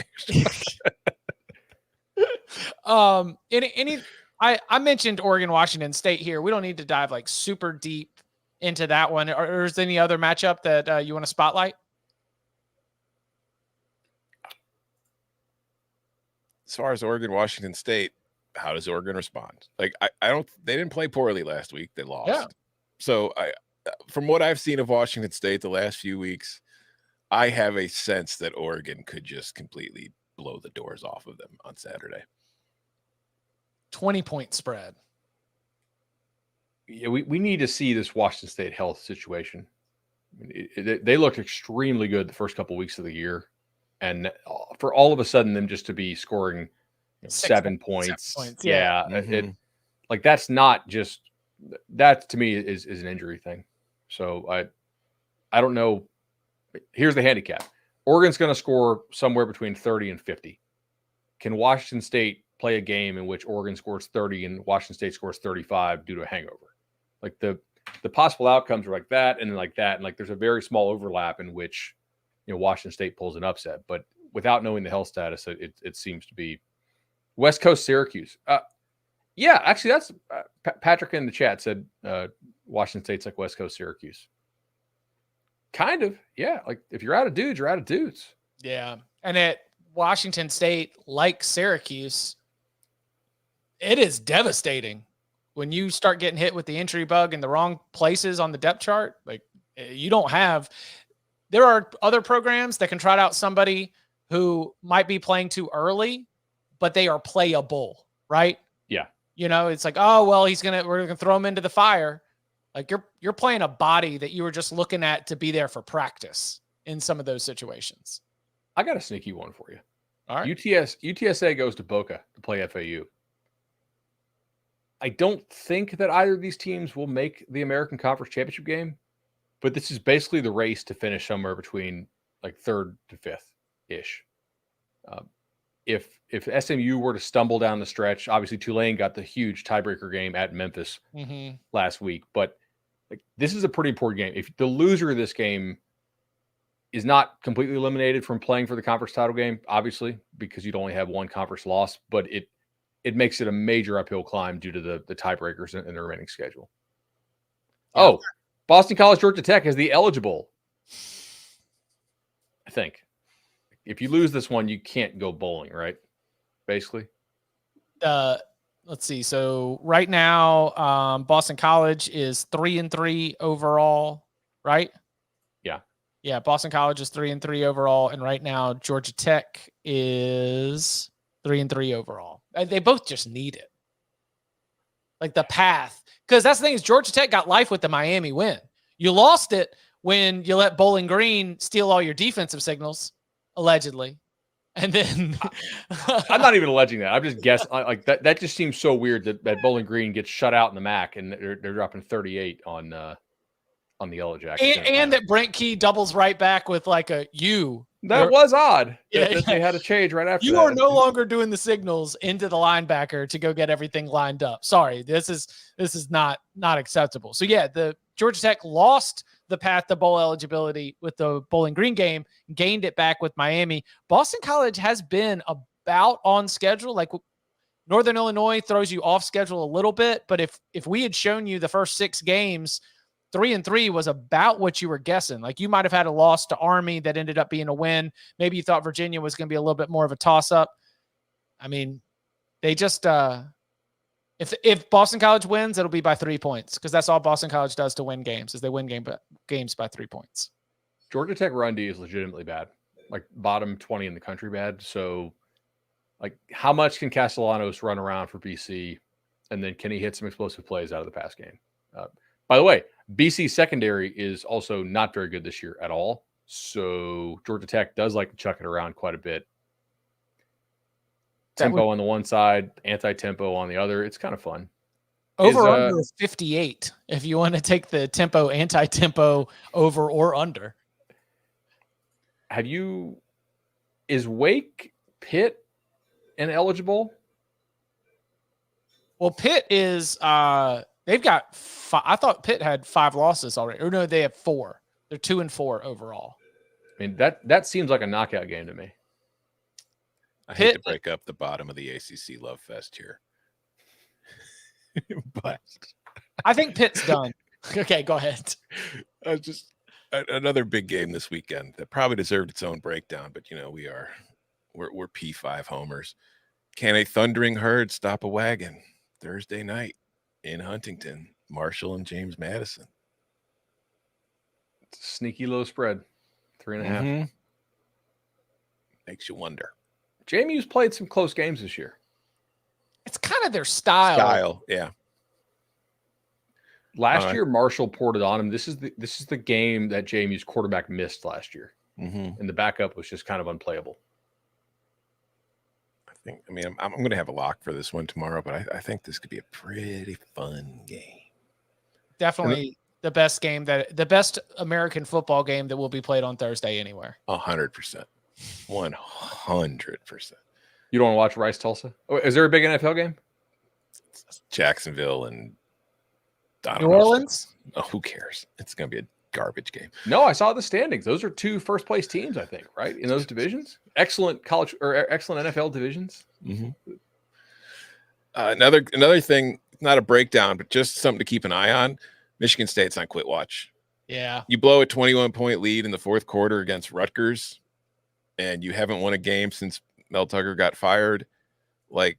I mentioned Oregon, Washington State here. We don't need to dive like super deep into that one. Or is there any other matchup that you want to spotlight? As far as Oregon, Washington State, how does Oregon respond? Like, they didn't play poorly last week. They lost. Yeah. So from what I've seen of Washington State the last few weeks, I have a sense that Oregon could just completely blow the doors off of them on Saturday. 20-point spread. Yeah, we need to see this Washington State health situation. I mean, they looked extremely good the first couple of weeks of the year. And for all of a sudden them just to be scoring 7 points. Yeah. Mm-hmm. That's not just – that to me is an injury thing. So I don't know. Here's the handicap. Oregon's going to score somewhere between 30 and 50. Can Washington State play a game in which Oregon scores 30 and Washington State scores 35 due to a hangover? Like the possible outcomes are like that and like that. And like there's a very small overlap in which, Washington State pulls an upset. But without knowing the health status, it seems to be West Coast Syracuse. Yeah, actually that's Patrick in the chat said Washington State's like West Coast Syracuse. Kind of, yeah. Like if you're out of dudes, you're out of dudes. Yeah. And at Washington State, like Syracuse, it is devastating when you start getting hit with the injury bug in the wrong places on the depth chart. Like, you don't have – there are other programs that can trot out somebody who might be playing too early, but they are playable, right? Yeah. You know, it's like, oh, well, we're going to throw him into the fire. Like, you're playing a body that you were just looking at to be there for practice in some of those situations. I got a sneaky one for you. All right. UTSA goes to Boca to play FAU. I don't think that either of these teams will make the American Conference Championship game, but this is basically the race to finish somewhere between like 3rd to 5th-ish. If SMU were to stumble down the stretch, obviously Tulane got the huge tiebreaker game at Memphis last week, but like, this is a pretty important game. If the loser of this game is not completely eliminated from playing for the conference title game, obviously, because you'd only have one conference loss, but it makes it a major uphill climb due to the tiebreakers in the remaining schedule. Yeah. Oh, Boston College, Georgia Tech is the eligible. I think. If you lose this one, you can't go bowling, right? Basically. Let's see. So right now, Boston College is 3-3 overall, right? Yeah. Yeah. Boston College is 3-3 overall. And right now, Georgia Tech is 3-3 overall. They both just need it. Like the path. Because that's the thing is Georgia Tech got life with the Miami win. You lost it when you let Bowling Green steal all your defensive signals, allegedly. And then I'm not even alleging that. I'm just guessing. Like that just seems so weird that Bowling Green gets shut out in the MAC and they're dropping 38 on the Yellow Jackets. And that Brent Key doubles right back with like a U. That was odd. That they had a change right after. You are no longer doing the signals into the linebacker to go get everything lined up. Sorry, this is not acceptable. So yeah, the Georgia Tech lost the path to bowl eligibility with the Bowling Green game, gained it back with Miami. Boston College has been about on schedule. Like Northern Illinois throws you off schedule a little bit, but if we had shown you the first 6 games, 3-3 was about what you were guessing. Like you might have had a loss to Army that ended up being a win. Maybe you thought Virginia was going to be a little bit more of a toss-up. I mean, they just if Boston College wins, it'll be by 3 points because that's all Boston College does to win games is they win games by 3 points. Georgia Tech run D is legitimately bad, like bottom 20 in the country bad. So, like, how much can Castellanos run around for BC, and then can he hit some explosive plays out of the pass game? By the way, BC secondary is also not very good this year at all. So Georgia Tech does like to chuck it around quite a bit. Tempo on the one side, anti-tempo on the other. It's kind of fun. Over under is 58 if you want to take the tempo, anti-tempo over or under. Is Wake Pitt ineligible? Well, Pitt is they've got I thought Pitt had 5 losses already. Or no, they have 4. They're 2-4 overall. I mean, that seems like a knockout game to me. I hate to break up the bottom of the ACC love fest here. But I think Pitt's done. Okay, go ahead. Just another big game this weekend that probably deserved its own breakdown, but you know, we're P5 homers. Can a thundering herd stop a wagon? Thursday night in Huntington, Marshall and James Madison. It's a sneaky low spread, 3.5. Makes you wonder. JMU's played some close games this year. It's kind of their style. Yeah. Last year, Marshall poured it on him. This is the game that JMU's quarterback missed last year, and the backup was just kind of unplayable. I'm going to have a lock for this one tomorrow, but I think this could be a pretty fun game. Definitely the best American football game that will be played on Thursday anywhere. 100%. 100%. You don't want to watch Rice Tulsa? Is there a big NFL game? Jacksonville and New Orleans? Oh, who cares? It's going to be a garbage game. No, I saw the standings. Those are 2 first place teams, I think, right? In those divisions. Excellent college or excellent NFL divisions. Another thing, not a breakdown, but just something to keep an eye on. Michigan State's on quit watch. Yeah. You blow a 21-point lead in the 4th quarter against Rutgers. and you haven't won a game since Mel Tucker got fired, like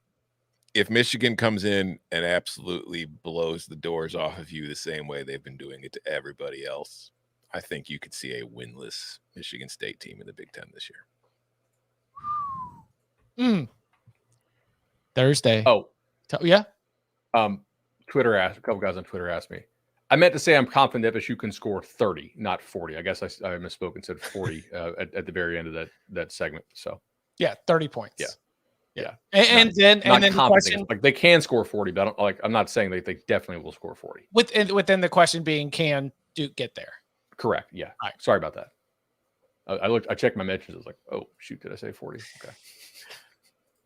if Michigan comes in and absolutely blows the doors off of you the same way they've been doing it to everybody else, I think you could see a winless Michigan State team in the Big Ten this year. Thursday. Oh, yeah. Twitter asked, a couple guys on Twitter asked me. I meant to say I'm confident FSU can score 30, not 40. I guess I misspoke and said 40 at the very end of that segment. So Yeah, 30 points. Yeah. And then the question, like they can score 40, but I'm not saying they definitely will score 40. within the question being, can Duke get there? Correct. Yeah. Right. Sorry about that. I checked my mentions. I was like, oh shoot, did I say 40? Okay.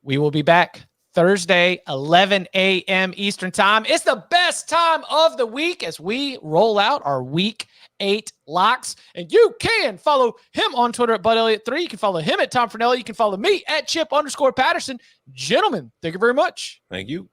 We will be back Thursday, 11 a.m. Eastern time. It's the best time of the week as we roll out our Week 8 locks. And you can follow him on Twitter at BudElliott3. You can follow him at Tom Fornelli. You can follow me at Chip_Patterson. Gentlemen, thank you very much. Thank you.